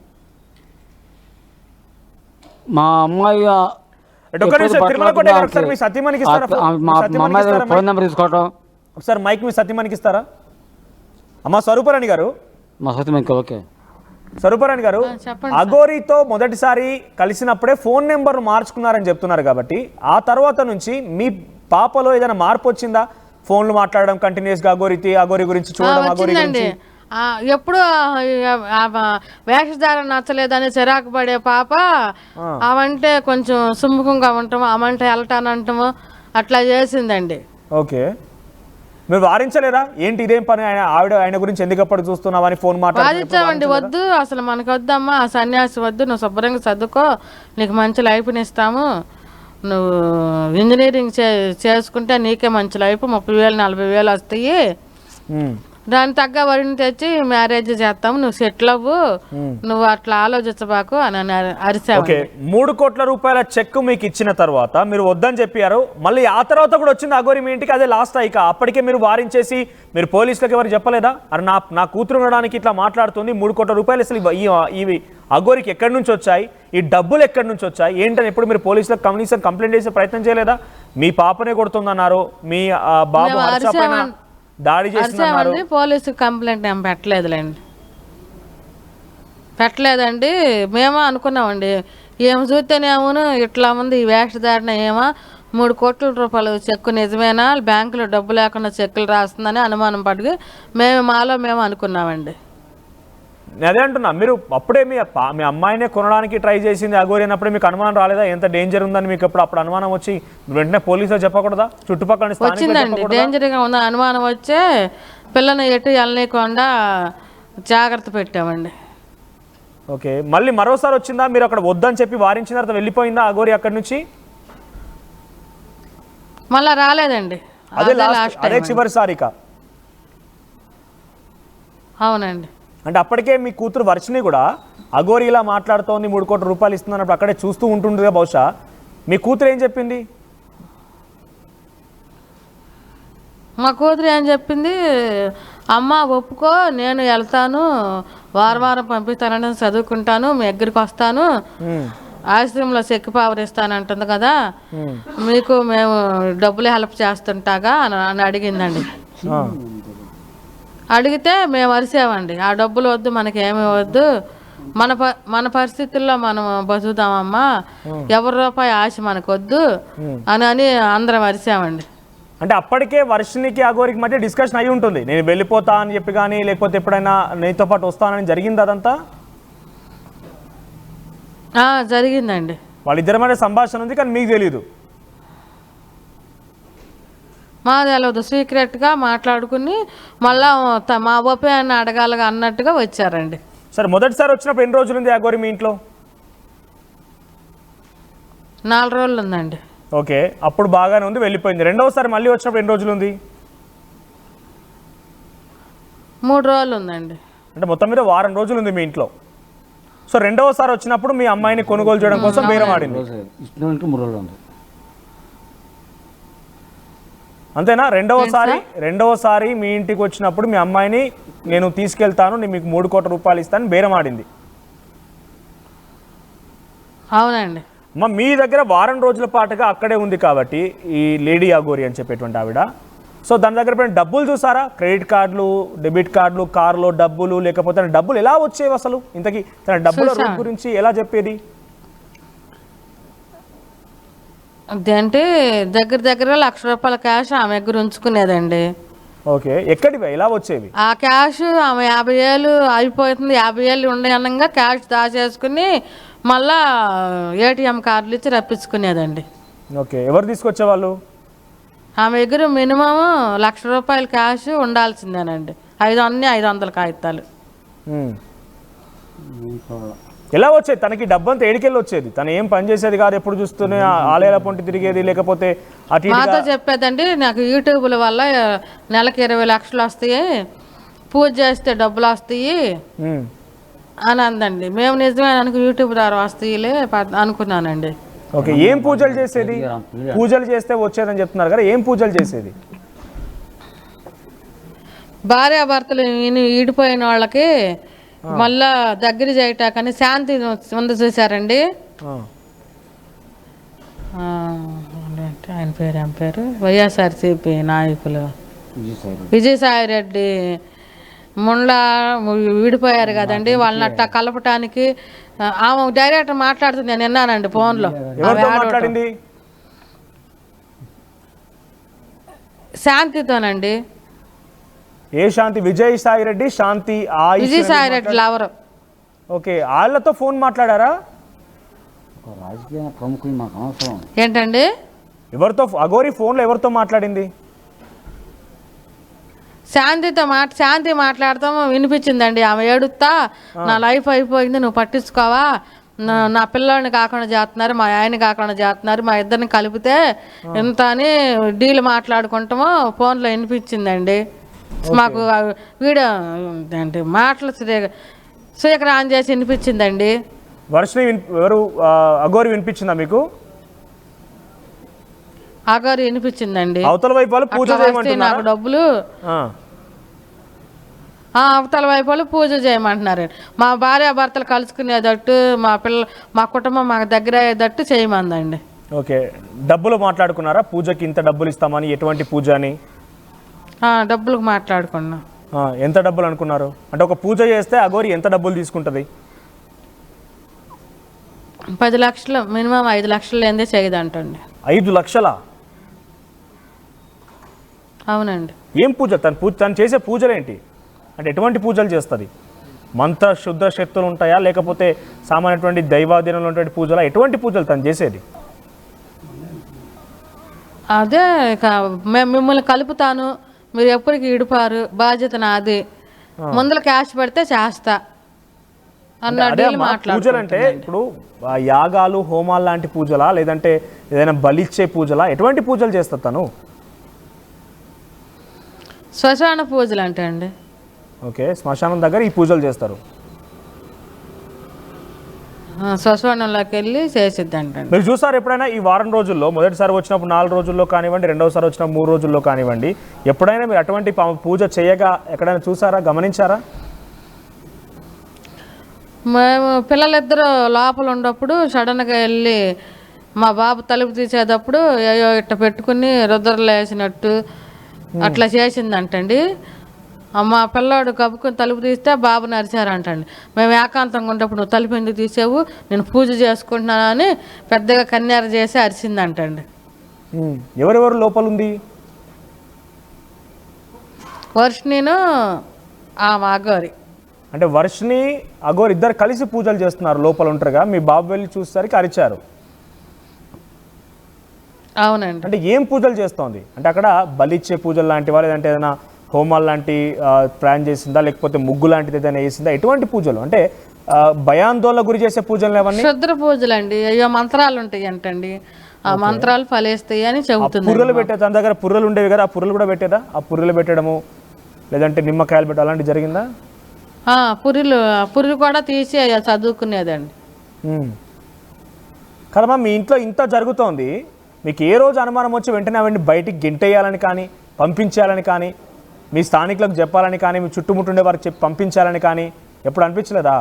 మా అమ్మాయి ఫోన్ నెంబర్ తీసుకోవటం. ఒకసారి మైక్ మీ సతీమణికి ఇస్తారా? అమ్మ స్వరూపరాణి గారు. మా సతీమణికి. ఓకే, స్వరూపరాణి గారు, అఘోరితో మొదటిసారి కలిసినప్పుడే ఫోన్ నెంబర్ మార్చుకున్నారని చెప్తున్నారు కాబట్టి ఆ తర్వాత నుంచి మీ పాపలో ఏదైనా మార్పు వచ్చిందా? ఫోన్లు మాట్లాడడం కంటిన్యూస్గా అఘోరి గురించి చూడడం, అఘోరి గురించి ఎప్పుడు వేషధారణ నచ్చలేదని చిరాకు పడే పాప అవంటే కొంచెం సుముఖంగా ఉంటాము, అమంటే వెళ్ళటానంటాము అట్లా చేసిందండి. ఓకే, మీరు వారించలేరా? ఏంటి ఇదేం పని, ఆయన గురించి ఎందుకప్పుడు చూస్తున్నావు అని ఫోన్ వారించామండి. వద్దు అసలు మనకు వద్దమ్మా, ఆ సన్యాసి వద్దు, నువ్వు శుభ్రంగా చదువుకో, నీకు మంచి లైఫ్ని ఇస్తాము, నువ్వు ఇంజనీరింగ్ చేసుకుంటే నీకే మంచి లైఫ్, 30,000 40,000 వస్తాయి, దాని తగ్గ వరిని తెచ్చి మ్యారేజ్ చేస్తాము, నువ్వు సెటిల్ అవ్వు, నువ్వు అట్లా ఆలోచించబాకు అని అరిసావు. 3 కోట్ల రూపాయల చెక్ మీకు ఇచ్చిన తర్వాత మీరు వద్దని చెప్పారు, మళ్ళీ ఆ తర్వాత కూడా వచ్చింది అఘోరి మీ ఇంటికి, అదే లాస్ట్ ఇక అప్పటికే మీరు వారించేసి మీరు పోలీసులకు ఎవరు చెప్పలేదా? అరే నా కూతురు ఉండడానికి ఇట్లా మాట్లాడుతుంది, 3 కోట్ల రూపాయలు అసలు ఇవి అఘోరికి ఎక్కడి నుంచి వచ్చాయి, ఈ డబ్బులు ఎక్కడి నుంచి వచ్చాయి ఏంటని ఎప్పుడు మీరు పోలీసులకు కనీసం కంప్లైంట్ చేసే ప్రయత్నం చేయలేదా? మీ పాపనే కొడుతుందన్నారు, మీ బాబు దాడి చేస్తున్నారు. అరిచామండి, పోలీసు కంప్లైంట్ ఏం పెట్టలేదండి. మేమో అనుకున్నామండి, ఏమి చూస్తేనేమో ఇట్లా ఉంది ఈ వేషధారణ, ఏమో 3 కోట్ల రూపాయలు చెక్కు నిజమేనా, బ్యాంకులో డబ్బు లేకుండా చెక్కులు రాస్తుందని అనుమానం పడి మాలో మేము అనుకున్నామండి. అదే అంటున్నా, మీరు అప్పుడే మీ అమ్మాయినే కొనడానికి ట్రై చేసింది అఘోరి అన్నప్పుడే మీకు అనుమానం రాలేదా? ఎంత డేంజర్ ఉందని మీకు అప్పుడు అనుమానం వచ్చి వెంటనే పోలీసులు చెప్పకూడదా? చుట్టుపక్కల వచ్చిందండి, డేంజర్గా ఉంది అనుమానం వచ్చే పిల్లని ఎటు వెళ్ళనీయకుండా జాగ్రత్త పెట్టామండి. ఓకే, మళ్ళీ మరోసారి వచ్చిందా? మీరు అక్కడ వద్దని చెప్పి వారించిన తర్వాత వెళ్ళిపోయిందా అఘోరి అక్కడి నుంచి? మళ్ళా రాలేదండి. అదే చివరిసారిక? అవునండి. అంటే అప్పటికే మీ కూతురు వర్షిని కూడా అఘోరి ఇలా మాట్లాడుతోంది, 3 కోట్ల రూపాయలు ఇస్తుందన్నప్పుడు అక్కడే చూస్తూ ఉంటుండగా బహుశా మీ కూతురు ఏం చెప్పింది? మా కూతురు ఏం చెప్పింది, అమ్మ ఒప్పుకో, నేను వెళ్తాను, వారం పంపిస్తానని చదువుకుంటాను, మీ దగ్గరికి వస్తాను, ఆశ్రమంలో చెక్కు పవర్ ఇస్తానంటుంది కదా, మీకు మేము డబ్బులు హెల్ప్ చేస్తుంటాగా అని అడిగిందండి. అడిగితే మేము అరిసామండి, ఆ డబ్బులు వద్దు, మనకేమీ వద్దు, మన పరిస్థితుల్లో మనం బతుకుతామమ్మా, ఎవరి రూపాయి ఆశ మనకు వద్దు అని అందరం అరిసామండి. అంటే అప్పటికే వర్షినికి అఘోరికి మధ్య డిస్కషన్ అయి ఉంటుంది, నేను వెళ్ళిపోతా అని చెప్పి కానీ, లేకపోతే ఎప్పుడైనా నీతో పాటు వస్తానని జరిగింది అదంతా? జరిగిందండి. వాళ్ళిద్దరి మధ్య సంభాషణ ఉంది, కానీ మీకు తెలీదు? మా తెలియదు, సీక్రెట్గా మాట్లాడుకుని మళ్ళా మా ఒపీనియన్ అడగాలి అన్నట్టుగా వచ్చారండి. సరే, మొదటిసారి వచ్చినప్పుడు ఎన్ని రోజులు ఉంది అఘోరి మీ ఇంట్లో? 4 రోజులు ఉందండి. ఓకే, అప్పుడు బాగానే ఉంది, వెళ్ళిపోయింది. రెండవసారి మళ్ళీ వచ్చినప్పుడు ఎన్ని రోజులు ఉంది? 3 రోజులు ఉందండి. అంటే మొత్తం మీద వారం రోజులు ఉంది మీ ఇంట్లో. సో రెండవసారి వచ్చినప్పుడు మీ అమ్మాయిని కొనుగోలు చేయడం కోసం బేరం ఆడింది, అంతేనా? రెండవసారి మీ ఇంటికి వచ్చినప్పుడు మీ అమ్మాయిని నేను తీసుకెళ్తాను, నేను మీకు 3 కోట్ల రూపాయలు ఇస్తాను బేరం ఆడింది. అవునండి. మీ దగ్గర వారం రోజుల పాటుగా అక్కడే ఉంది కాబట్టి ఈ లేడీ అఘోరి అని చెప్పేటువంటి ఆవిడ, సో దాని దగ్గర డబ్బులు చూసారా? క్రెడిట్ కార్డులు, డెబిట్ కార్డులు, కారులో డబ్బులు, లేకపోతే డబ్బులు ఎలా వచ్చేవి అసలు? ఇంతకీ తన డబ్బుల రూట్ గురించి ఎలా చెప్పేది? అంటే దగ్గర 1,00,000 రూపాయల క్యాష్ ఆమె దగ్గర ఉంచుకునేదండి. ఓకే, ఎక్కడివి ఎలా వచ్చేవి? ఆ క్యాష్ ఆమె 50,000 అయిపోతుంది, 50,000 ఉండగా క్యాష్ దాచేసుకుని మళ్ళా ఏటీఎం కార్డులు ఇచ్చి రప్పించుకునేదండి. ఓకే, ఎవరు తీసుకొచ్చేవాళ్ళు? ఆమె దగ్గర మినిమం 1,00,000 రూపాయల క్యాష్ ఉండాల్సిందేనండి, 500 కాగితాలు. ఎలా వచ్చేది తనకి డబ్బు అంతా? ఏడికెళ్ళి వచ్చేది? తను ఏం పని చేసేది కాదు, ఎప్పుడు చూస్తూనే ఆలయాల పొంటి తిరిగేది, లేకపోతే మాతో చెప్పేదండి, నాకు యూట్యూబ్ల వల్ల నెలకి 20 లక్షలు వస్తాయి, పూజ చేస్తే డబ్బులు వస్తాయి అని అందండి. మేము నిజమే అనుకు యూట్యూబ్ ద్వారా వస్తాయిలే అనుకున్నానండి. ఓకే, ఏం పూజలు చేసేది? పూజలు చేస్తే వచ్చేదని చెప్తున్నారు కదా, ఏం పూజలు చేసేది? భార్యాభర్తలు ఈడిపోయిన వాళ్ళకి మళ్ళా దగ్గర చేయటాకని శాంతి ఉంది చూసారండి, ఆయన పేరు వైఎస్ఆర్సీపీ నాయకులు విజయసాయి రెడ్డి ముండ్లా విడిపోయారు కదండి, వాళ్ళని అట్టా కలపటానికి ఆమె డైరెక్టర్ మాట్లాడుతుంది, నేను విన్నానండి ఫోన్లో. శాంతితోనండి. ఏ శాంతి? విజయసాయి రెడ్డి శాంతి? విజయసాయి రెడ్డి లవరు. ఓకే, వాళ్ళతో ఫోన్ మాట్లాడారా? ఏంటండి? ఎవరితో అఘోరి ఫోన్లో ఎవరితో మాట్లాడింది? శాంతి మాట్లాడతాము వినిపించిందండి. ఆమె ఏడుస్తా, నా లైఫ్ అయిపోయింది, నువ్వు పట్టించుకోవా, నా పిల్లల్ని కాకుండా చేస్తున్నారు, మా ఆయన కాకుండా చేస్తున్నారు, మా ఇద్దరిని కలిపితే ఇంత అని డీల్ మాట్లాడుకుంటామో ఫోన్లో వినిపించిందండి. మాకు వీడియో అంటే మాటలు స్పీకర్ ఆన్ చేసి వినిపించిందండి. వర్షిని ఎవరు అఘోరి వినిపించిందా మీకు? అఘోరి వినిపించిందండి. అవతల వైపు వాళ్ళు పూజ చేయమంటున్నారు, నాకు డబ్బులు అవతల వైపు వాళ్ళు పూజ చేయమంటున్నారు. మా భార్యాభర్తలు కలుసుకునేటట్టు, మా కుటుంబం మాకు దగ్గర అయ్యేటట్టు చేయమందండి. ఓకే, డబ్బులు మాట్లాడుకున్నారా? పూజకి ఇంత డబ్బులు ఇస్తామని, ఎటువంటి పూజ అని? డబ్బులకు మాట్లాడుకున్నాం. ఎంత డబ్బులు అనుకున్నారు? అంటే ఒక పూజ చేస్తే అఘోరి ఎంత డబ్బులు తీసుకుంటుంది? 10 లక్షలు మినిమం 5 లక్షలు లేదే చేయదంటండి. 5 లక్షలా? అవునండి. ఏం పూజ? తను చేసే పూజలు ఏంటి? అంటే ఎటువంటి పూజలు చేస్తుంది? మంత్ర శుద్ధ శక్తులు ఉంటాయా, లేకపోతే సామాన్యటువంటి దైవాధీనంలో ఉన్నటువంటి పూజలా? ఎటువంటి పూజలు తను చేసేది? అదే ఇక మేము మిమ్మల్ని కలుపుతాను, మీరు ఎప్పటికి ఇడిపారు, బాధ్యత నాది, ముందర క్యాష్ పెడితే చేస్తా అన్న పూజలు. అంటే ఇప్పుడు యాగాలు హోమాలు లాంటి పూజలా, లేదంటే ఏదైనా బలిచ్చే పూజలా? ఎటువంటి పూజలు చేస్తా తను? శ్మశాన పూజలు అంటే అండి. ఓకే, శ్మశానం దగ్గర ఈ పూజలు చేస్తారు. శ్మశానంలోకి వెళ్ళి చేసిద్దంటే. మీరు చూసారు ఎప్పుడైనా ఈ వారం రోజుల్లో? మొదటిసారి వచ్చినప్పుడు 4 రోజుల్లో కానివ్వండి, రెండోసారి వచ్చినప్పుడు 3 రోజుల్లో కానివ్వండి, ఎప్పుడైనా మీరు అటువంటి పూజ చేయగా ఎక్కడైనా చూసారా, గమనించారా? మేము పిల్లలిద్దరూ లోపల ఉన్నప్పుడు సడన్గా వెళ్ళి మా బాబు తలుపు తీసేటప్పుడు అయ్యో ఇట్ట పెట్టుకుని రుద్రలు వేసినట్టు అట్లా చేసిందంటండి. మా పిల్లాడు కప్పుకొని తలుపు తీస్తే బాబు నరిచారంటండి. మేము ఏకాంతంగా ఉన్నప్పుడు నువ్వు తలుపు ఎందుకు తీసావు, నేను పూజ చేసుకుంటున్నానని పెద్దగా కన్యార చేసి అరిచిందంటండి. ఎవరెవరు లోపల ఉంది? వర్షిణిను ఆ అఘోరి. అంటే వర్షిణి అఘోరి ఇద్దరు కలిసి పూజలు చేస్తున్నారు లోపల ఉంటారుగా. మీ బాబు వెళ్ళి చూసేసరికి అరిచారు. అవునండి. అంటే ఏం పూజలు చేస్తోంది? అంటే అక్కడ బలిచ్చే పూజలు లాంటివా, లేదంటే ఏదైనా హోమాలు లాంటి ప్లాన్ చేసిందా, లేకపోతే ముగ్గు లాంటిది ఏదైనా వేసిందా? ఎటువంటి పూజలు? అంటే భయాందోళన గురి చేసే పూజలు ఏమన్నా? శుద్ర పూజలు అండి. అయ్యో మంత్రాలు ఉంటాయి అంటండి, ఆ మంత్రాలు ఫలిస్తాయి అని చెబుతుంది. పుర్రెలు పెట్టే తన దగ్గర పుర్రెలు ఉండేవి కదా, ఆ పుర్రెలు కూడా పెట్టేదా? ఆ పుర్రెలు పెట్టడము, లేదంటే నిమ్మకాయలు పెట్టడం అలాంటివి జరిగిందా? పుర్రెలు కూడా తీసి చదువుకునేదండి. కదమ్మా, మీ ఇంట్లో ఇంత జరుగుతోంది, మీకు ఏ రోజు అనుమానం వచ్చి వెంటనే అవన్నీ బయటికి గెంటేయాలని కానీ, పంపించేయాలని కానీ, మీ స్థానికులకు చెప్పాలని కానీ, మీ చుట్టుముట్టుండే వారికి చెప్పి పంపించాలని కానీ ఎప్పుడు అనిపించలేదా?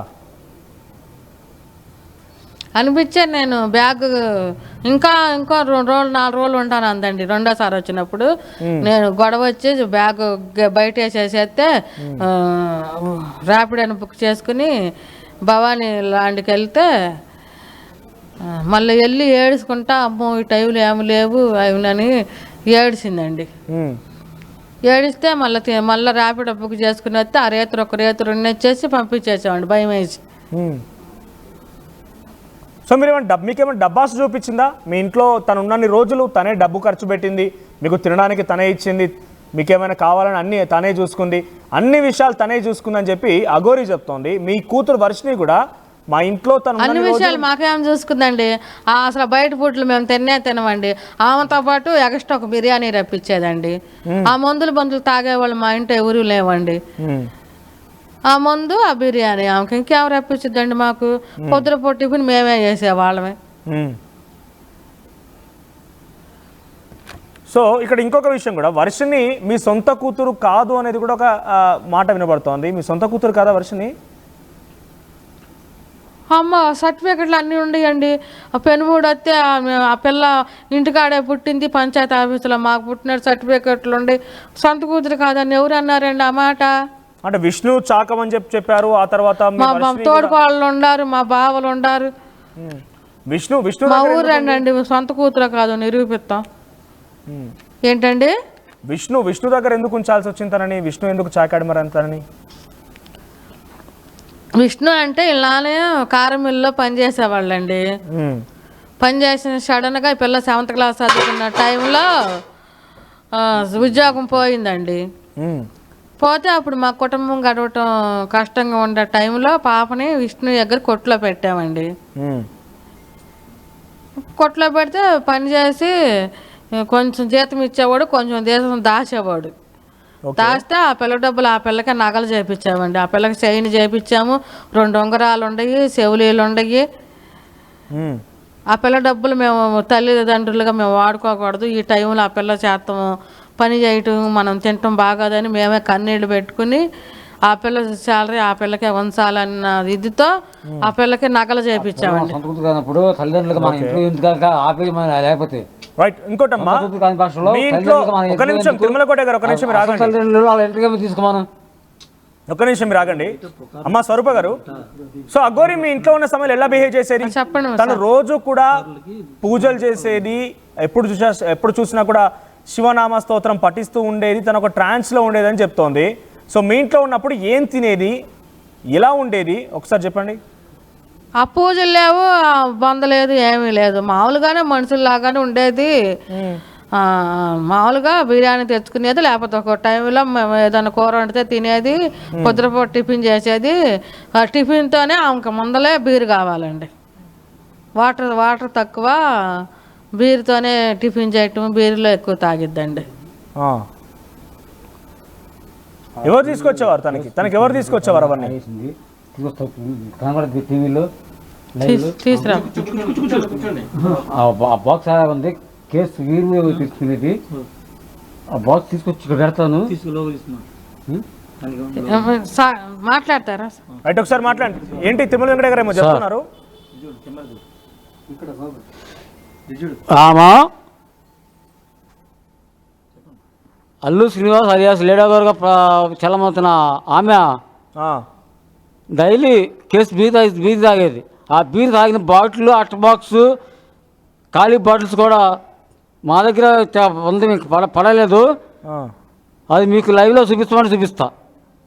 అనిపించాను. నేను బ్యాగ్ ఇంకో 2 రోజులు 4 రోజులు ఉంటాను అందండి. రెండోసారి వచ్చినప్పుడు నేను గొడవ వచ్చి బ్యాగ్ బయట వేసేసేస్తే ర్యాపిడ్ అని బుక్ చేసుకుని భవానీ లాంటికి వెళ్తే మళ్ళీ వెళ్ళి ఏడుచుకుంటా అమ్మో ఈ టైంలో ఏమి లేవు అవునని ఏడిచిందండి. ఏడిస్తే మళ్ళీ ర్యాపిడ్ బుక్ చేసుకుని వస్తే ఆ రేతురు ఒక రేతురు వచ్చేసి పంపించేసామండి భయం వేసి. సో మీరు మీకేమైనా డబ్బాస్ చూపించిందా? మీ ఇంట్లో తను ఉన్నన్ని రోజులు తనే డబ్బు ఖర్చు పెట్టింది, మీకు తినడానికి తనే ఇచ్చింది, మీకేమైనా కావాలని అన్నీ తనే చూసుకుంది, అన్ని విషయాలు తనే చూసుకుందని చెప్పి అఘోరి చెప్తోంది. మీ కూతురు వర్షిణి కూడా మా ఇంట్లో తను అన్ని విషయాలు మాకేం చూసుకుందండి. అసలు బయట ఫుడ్లు మేము తినమండి. ఆమెతో పాటు ఎక్స్ట్రా ఒక బిర్యానీ రప్పించేదండి. ఆ మందులు తాగేవాళ్ళు మా ఇంట్లో ఎవరు లేవండి. ఆ మందు ఆ బిర్యానీ ఆమెకి ఇంకేం రప్పించిద్దండి మాకు. పొద్దున పొట్టిపుని మేమే చేసేవాళ్ళమే. సో ఇక్కడ ఇంకొక విషయం కూడా, వర్షిణి మీ సొంత కూతురు కాదు అనేది కూడా ఒక మాట వినబడుతోంది. మీ సొంత కూతురు కాదా వర్షిణి? అమ్మ సర్టిఫికెట్లు అన్నీ ఉండేయండి. ఆ పెనుమూడు వస్తే ఆ పిల్ల ఇంటికాడే పుట్టింది, పంచాయతీ ఆఫీసులో మాకు పుట్టిన సర్టిఫికెట్లు ఉండి సొంత కూతురు కాదని ఎవరు అన్నారండి ఆ మాట? అంటే విష్ణు చాకం అని చెప్పారు. ఆ తర్వాత మా తోడుకోళ్ళు ఉండారు, మా బావలు ఉండారు. విష్ణు మా ఊరండి అండి, సొంత కూతురు కాదు నిరూపిస్తాం. ఏంటండి విష్ణు దగ్గర ఎందుకు ఉంచాల్సి వచ్చిందనని? విష్ణు ఎందుకు చాకాడు మరి అంతని? విష్ణు అంటే ఇలానే కారం మిల్లులో పనిచేసేవాళ్ళండి. పనిచేసిన సడన్గా ఈ పిల్ల 7th క్లాస్ చదువుకున్న టైంలో ఉద్యోగం పోయిందండి. పోతే అప్పుడు మా కుటుంబం గడవటం కష్టంగా ఉండే టైంలో పాపని విష్ణు దగ్గర కొట్లో పెట్టామండి. కొట్లో పెడితే పని చేసి కొంచెం జీతం ఇచ్చేవాడు, కొంచెం జీతం దాచేవాడు. దాస్తే ఆ పిల్ల డబ్బులు ఆ పిల్లకి నగలు చేయించామండి. ఆ పిల్లకి చైన్ చేయించాము, 2 ఉంగరాలు ఉండయి, చెవులీలు ఉండయి. ఆ పిల్ల డబ్బులు మేము తల్లిదండ్రులుగా మేము వాడుకోకూడదు. ఈ టైంలో ఆ పిల్ల చేస్తాము పని చేయటం, మనం తినటం బాగోదని మేమే కన్నీళ్ళు పెట్టుకుని ఆ పిల్ల శాలరీ ఆ పిల్లకే ఉంచాలన్న ఇదితో ఆ పిల్లకి నగలు చేయించామండి. తల్లిదండ్రులుగా మన ఇంట్లో లేకపోతే రైట్. ఇంకోటమ్మా, కూతురు కాని పక్షంలో మీ ఇంట్లో తల్లిదండ్రులకు ఒక నిమిషం, తిరుమల కోట గారు ఒక నిమిషం మీరు ఆగండి, తల్లిదండ్రులు వాళ్ళ ఇంటికి తీసుకోమను. ఒక్క నిమిషం మీరు ఆగండి. అమ్మ స్వరూప గారు, సో అఘోరి మీ ఇంట్లో ఉన్న సమయంలో ఎలా బిహేవ్ చేసేది? చెప్పండి తను రోజు కూడా పూజలు చేసేది, ఎప్పుడు చూసినా కూడా శివనామ స్తోత్రం పఠిస్తూ ఉండేది, తను ఒక ట్రాన్స్లో ఉండేది అని చెప్తోంది. సో మీ ఇంట్లో ఉన్నప్పుడు ఏం తినేది, ఎలా ఉండేది ఒకసారి చెప్పండి. ఆ పూజలు లేవు, ఆ బంద లేదు, ఏమీ లేదు, మామూలుగానే మనుషుల్లాగానే ఉండేది. మామూలుగా బిర్యానీ తెచ్చుకునేది, లేకపోతే ఒక టైంలో మేము ఏదైనా కూర వండితే తినేది, పొద్దుపూట టిఫిన్ చేసేది. ఆ టిఫిన్తోనే ఆమెకు ముందలే బీరు కావాలండి. వాటర్ తక్కువ, బీరుతోనే టిఫిన్ చేయటం, బీరులో ఎక్కువ తాగిద్దండి. ఎవరు తీసుకొచ్చేవారు తనకి ఎవరు తీసుకొచ్చేవారు అవన్నీ? కనబడుతుంది టీవీలో తీసుకురా. ఆ బాక్స్ ఉంది, కేసు వీరు తీసుకునేది. ఆ బాక్స్ తీసుకొచ్చి ఇక్కడ పెడతాను. మాట్లాడతారా? రైట్, ఒకసారి మాట్లాడండి. ఏంటి తిరుమల వెంకట గారు ఏమో చెప్తున్నారు? ఆమా అల్లు శ్రీనివాస్ అలియాస్ లేడాగోరుగా చల్లమవుతున్న ఆమె డైలీ కేసు బీర్ తాగేది. ఆ బీర్ తాగిన బాటిల్, అట్ట బాక్స్, ఖాళీ బాటిల్స్ కూడా మా దగ్గర ఉంది, మీకు పడలేదు. అది మీకు లైవ్లో చూపిస్తామని చూపిస్తా.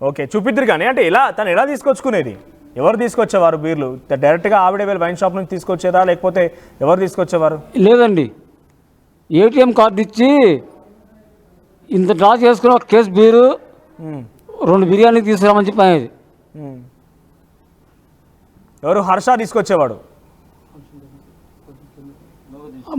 ఓకే, చూపిద్దరు. కానీ అంటే తను ఎలా తీసుకొచ్చుకునేది? ఎవరు తీసుకొచ్చేవారు బీర్లు? డైరెక్ట్గా ఆవిడే వెళ్ళి వైన్ షాప్ నుంచి తీసుకొచ్చేదా, లేకపోతే ఎవరు తీసుకొచ్చేవారు? లేదండి, ఏటీఎం కార్డు ఇచ్చి ఇంత డ్రా చేసుకుని ఒక కేసు బీరు, 2 బిర్యానీ తీసుకురామని చెప్పి అనేది. ఎవరు? హర్ష తీసుకొచ్చేవాడు?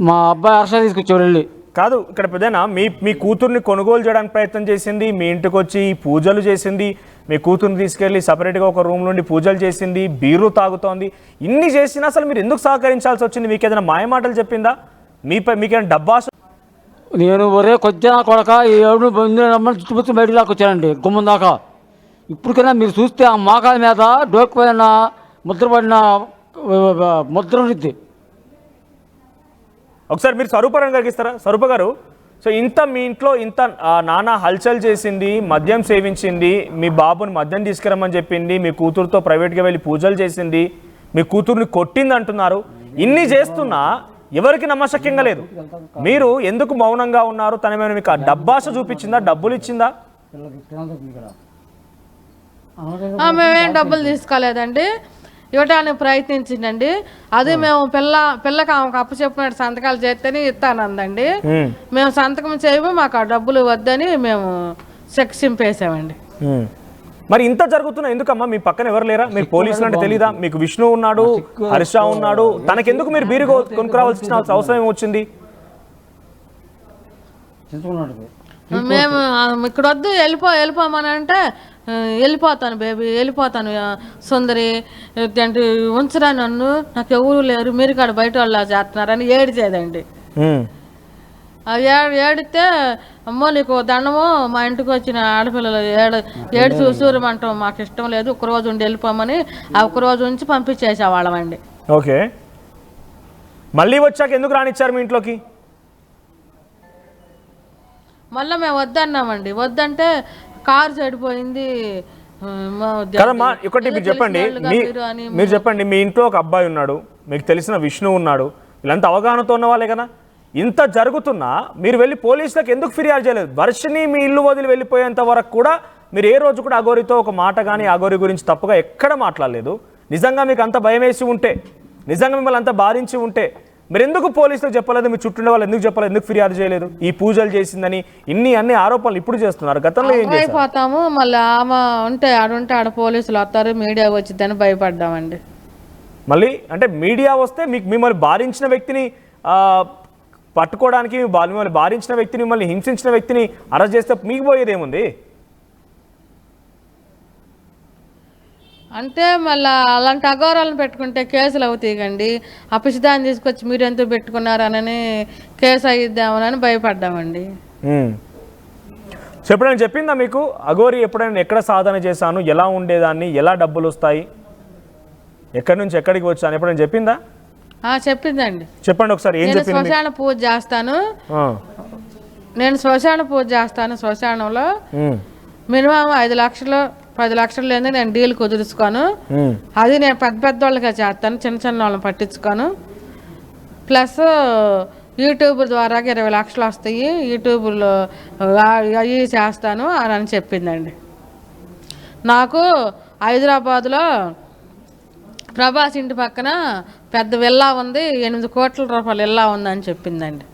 మా అబ్బాయి హర్ష తీసుకొచ్చేవాడు వెళ్ళి. కాదు, ఇక్కడ పెద్దనా మీ కూతుర్ని కొనుగోలు చేయడానికి ప్రయత్నం చేసింది, మీ ఇంటికి వచ్చి పూజలు చేసింది, మీ కూతుర్ని తీసుకెళ్ళి సపరేట్గా ఒక రూమ్ నుండి పూజలు చేసింది, బీరు తాగుతోంది. ఇన్ని చేసినా అసలు మీరు ఎందుకు సహకరించాల్సి వచ్చింది? మీకు ఏదైనా మాయమాటలు చెప్పిందా? మీకేమైనా డబ్బాసు? నేను ఒరే కొద్దిగా కొడక ఈ 7 రమ్మని చుట్టుపక్కల బయటికి లాక్కొచ్చానండి గుమ్మం దాకా. ఇప్పటికైనా మీరు చూస్తే ఆ మోకాల మీద డోక్కుపోయిన ముద్రపడిన ముద్ర ఉంది. ఒకసారి మీరు స్వరూప గారికి ఇస్తారా? స్వరూప గారు, సో మీ ఇంట్లో ఇంత నానా హల్చల్ చేసింది, మద్యం సేవించింది, మీ బాబుని మద్యం తీసుకురమ్మని చెప్పింది, మీ కూతురుతో ప్రైవేట్గా వెళ్ళి పూజలు చేసింది, మీ కూతుర్ని కొట్టింది అంటున్నారు. ఇన్ని చేస్తున్నా ఎవరికి నమ్మశక్యంగా లేదు. మీరు ఎందుకు మౌనంగా ఉన్నారు? తనేమైనా మీకు డబ్బాస చూపించిందా, డబ్బులు ఇచ్చిందా? మేమేం డబ్బులు తీసుకోలేదండి, ఇవ్వడానికి ప్రయత్నించిందండి. అది మేము పిల్లకి ఆమెకు అప్పచెప్పినట్టు సంతకాలు చేస్తేనే ఇస్తానందండి. మేము సంతకం చేయము, మాకు ఆ డబ్బులు వద్దని మేము చెక్ చింపేసామండి. మరి ఇంత జరుగుతున్నా ఎందుకమ్మా? మీ పక్కన ఎవరు లేరా? మీరు పోలీసులు అంటే తెలీదా? మీకు విష్ణు ఉన్నాడు, హర్ష ఉన్నాడు, తనకెందుకు మీరు బీరు కొనుక్కురావాల్సిన అవసరం ఏమొచ్చింది? మేము ఇక్కడ వద్దు, వెళ్ళిపోమని అంటే వెళ్ళిపోతాను బేబీ, వెళ్ళిపోతాను సుందరి అంటే ఉంచరా నన్ను, నాకు ఎవరు లేరు, మీరు కాడ బయట వాళ్ళు చేస్తున్నారని ఏడిచేదండి. ఏడితే అమ్మో నీకు దండము, మా ఇంటికి వచ్చిన ఆడపిల్లలు ఏడు చూసూరమంటాం, మాకు ఇష్టం లేదు, ఒకరోజు ఉండి వెళ్ళిపోమని ఆ ఒకరోజు ఉంచి పంపించేసేవాళ్ళమండి. ఓకే, మళ్ళీ వచ్చాక ఎందుకు రానిచ్చారు మీ ఇంట్లోకి? మళ్ళీ మేము వద్దన్నామండి. వద్దంటే కారు చెడిపోయింది కదమ్మా. ఒకటి మీరు చెప్పండి, మీ ఇంట్లో ఒక అబ్బాయి ఉన్నాడు, మీకు తెలిసిన విష్ణు ఉన్నాడు, వీళ్ళంతా అవగాహనతో ఉన్న వాళ్ళే కదా. ఇంత జరుగుతున్నా మీరు వెళ్ళి పోలీసులకు ఎందుకు ఫిర్యాదు చేయలేదు? వర్షిని మీ ఇల్లు వదిలి వెళ్ళిపోయేంత వరకు కూడా మీరు ఏ రోజు కూడా అఘోరితో ఒక మాట కానీ అఘోరి గురించి తప్పుగా ఎక్కడ మాట్లాడలేదు. నిజంగా మీకు అంత భయం వేసి ఉంటే, నిజంగా మిమ్మల్ని అంత బాధించి ఉంటే మీరు ఎందుకు పోలీసులకు చెప్పలేదు? మీ చుట్టూ వాళ్ళు ఎందుకు చెప్పలేదు? ఎందుకు ఫిర్యాదు చేయలేదు? ఈ పూజలు చేసిందని అన్ని ఆరోపణలు ఇప్పుడు చేస్తున్నారు, గతంలో ఏం చేశారు? అయిపోతాము, మళ్ళీ ఆమె ఉంటే ఆడ పోలీసులు వస్తారు, మీడియా వచ్చిందని భయపడ్డామండి. మళ్ళీ అంటే మీడియా వస్తే మిమ్మల్ని బాధించిన వ్యక్తిని పట్టుకోవడానికి, మిమ్మల్ని బాధించిన వ్యక్తిని, మిమ్మల్ని హింసించిన వ్యక్తిని అరెస్ట్ చేస్తే మీకు పోయేది ఏముంది? అంటే మళ్ళీ అలాంటి అఘోరాలను పెట్టుకుంటే కేసులు అవుతాయండి. ఆ పిచ్చిదాన్ని తీసుకొచ్చి మీరు ఎందుకు పెట్టుకున్నారనని కేసు అయిద్దామని భయపడ్డామండి. ఎప్పుడైనా చెప్పిందా మీకు అఘోరి? ఎప్పుడైనా ఎక్కడ సాధన చేశాను, ఎలా ఉండేదాన్ని, ఎలా డబ్బులు వస్తాయి, ఎక్కడి నుంచి ఎక్కడికి వచ్చాను, ఎప్పుడైనా చెప్పిందా? చెప్పిందండి. చెప్పండి ఒకసారి ఏం నేను చెప్పింది మీకు? శ్మశాన పూజ చేస్తాను, ఆ. నేను శ్మశాన పూజ చేస్తాను, శ్మశానంలో మినిమం 5 లక్షలు 10 లక్షలు లేదా నేను డీల్ కుదుర్చుకోను, అది నేను పెద్ద పెద్ద వాళ్ళగా చేస్తాను, చిన్న చిన్న వాళ్ళని పట్టించుకోను, ప్లస్ యూట్యూబ్ ద్వారా 20 లక్షలు వస్తాయి, యూట్యూబ్లో అవి చేస్తాను అని చెప్పిందండి. నాకు హైదరాబాద్లో ప్రభాస్ ఇంటి పక్కన పెద్ద విల్లా ఉంది, 8 కోట్ల రూపాయల విల్లా ఉందని చెప్పిందండి.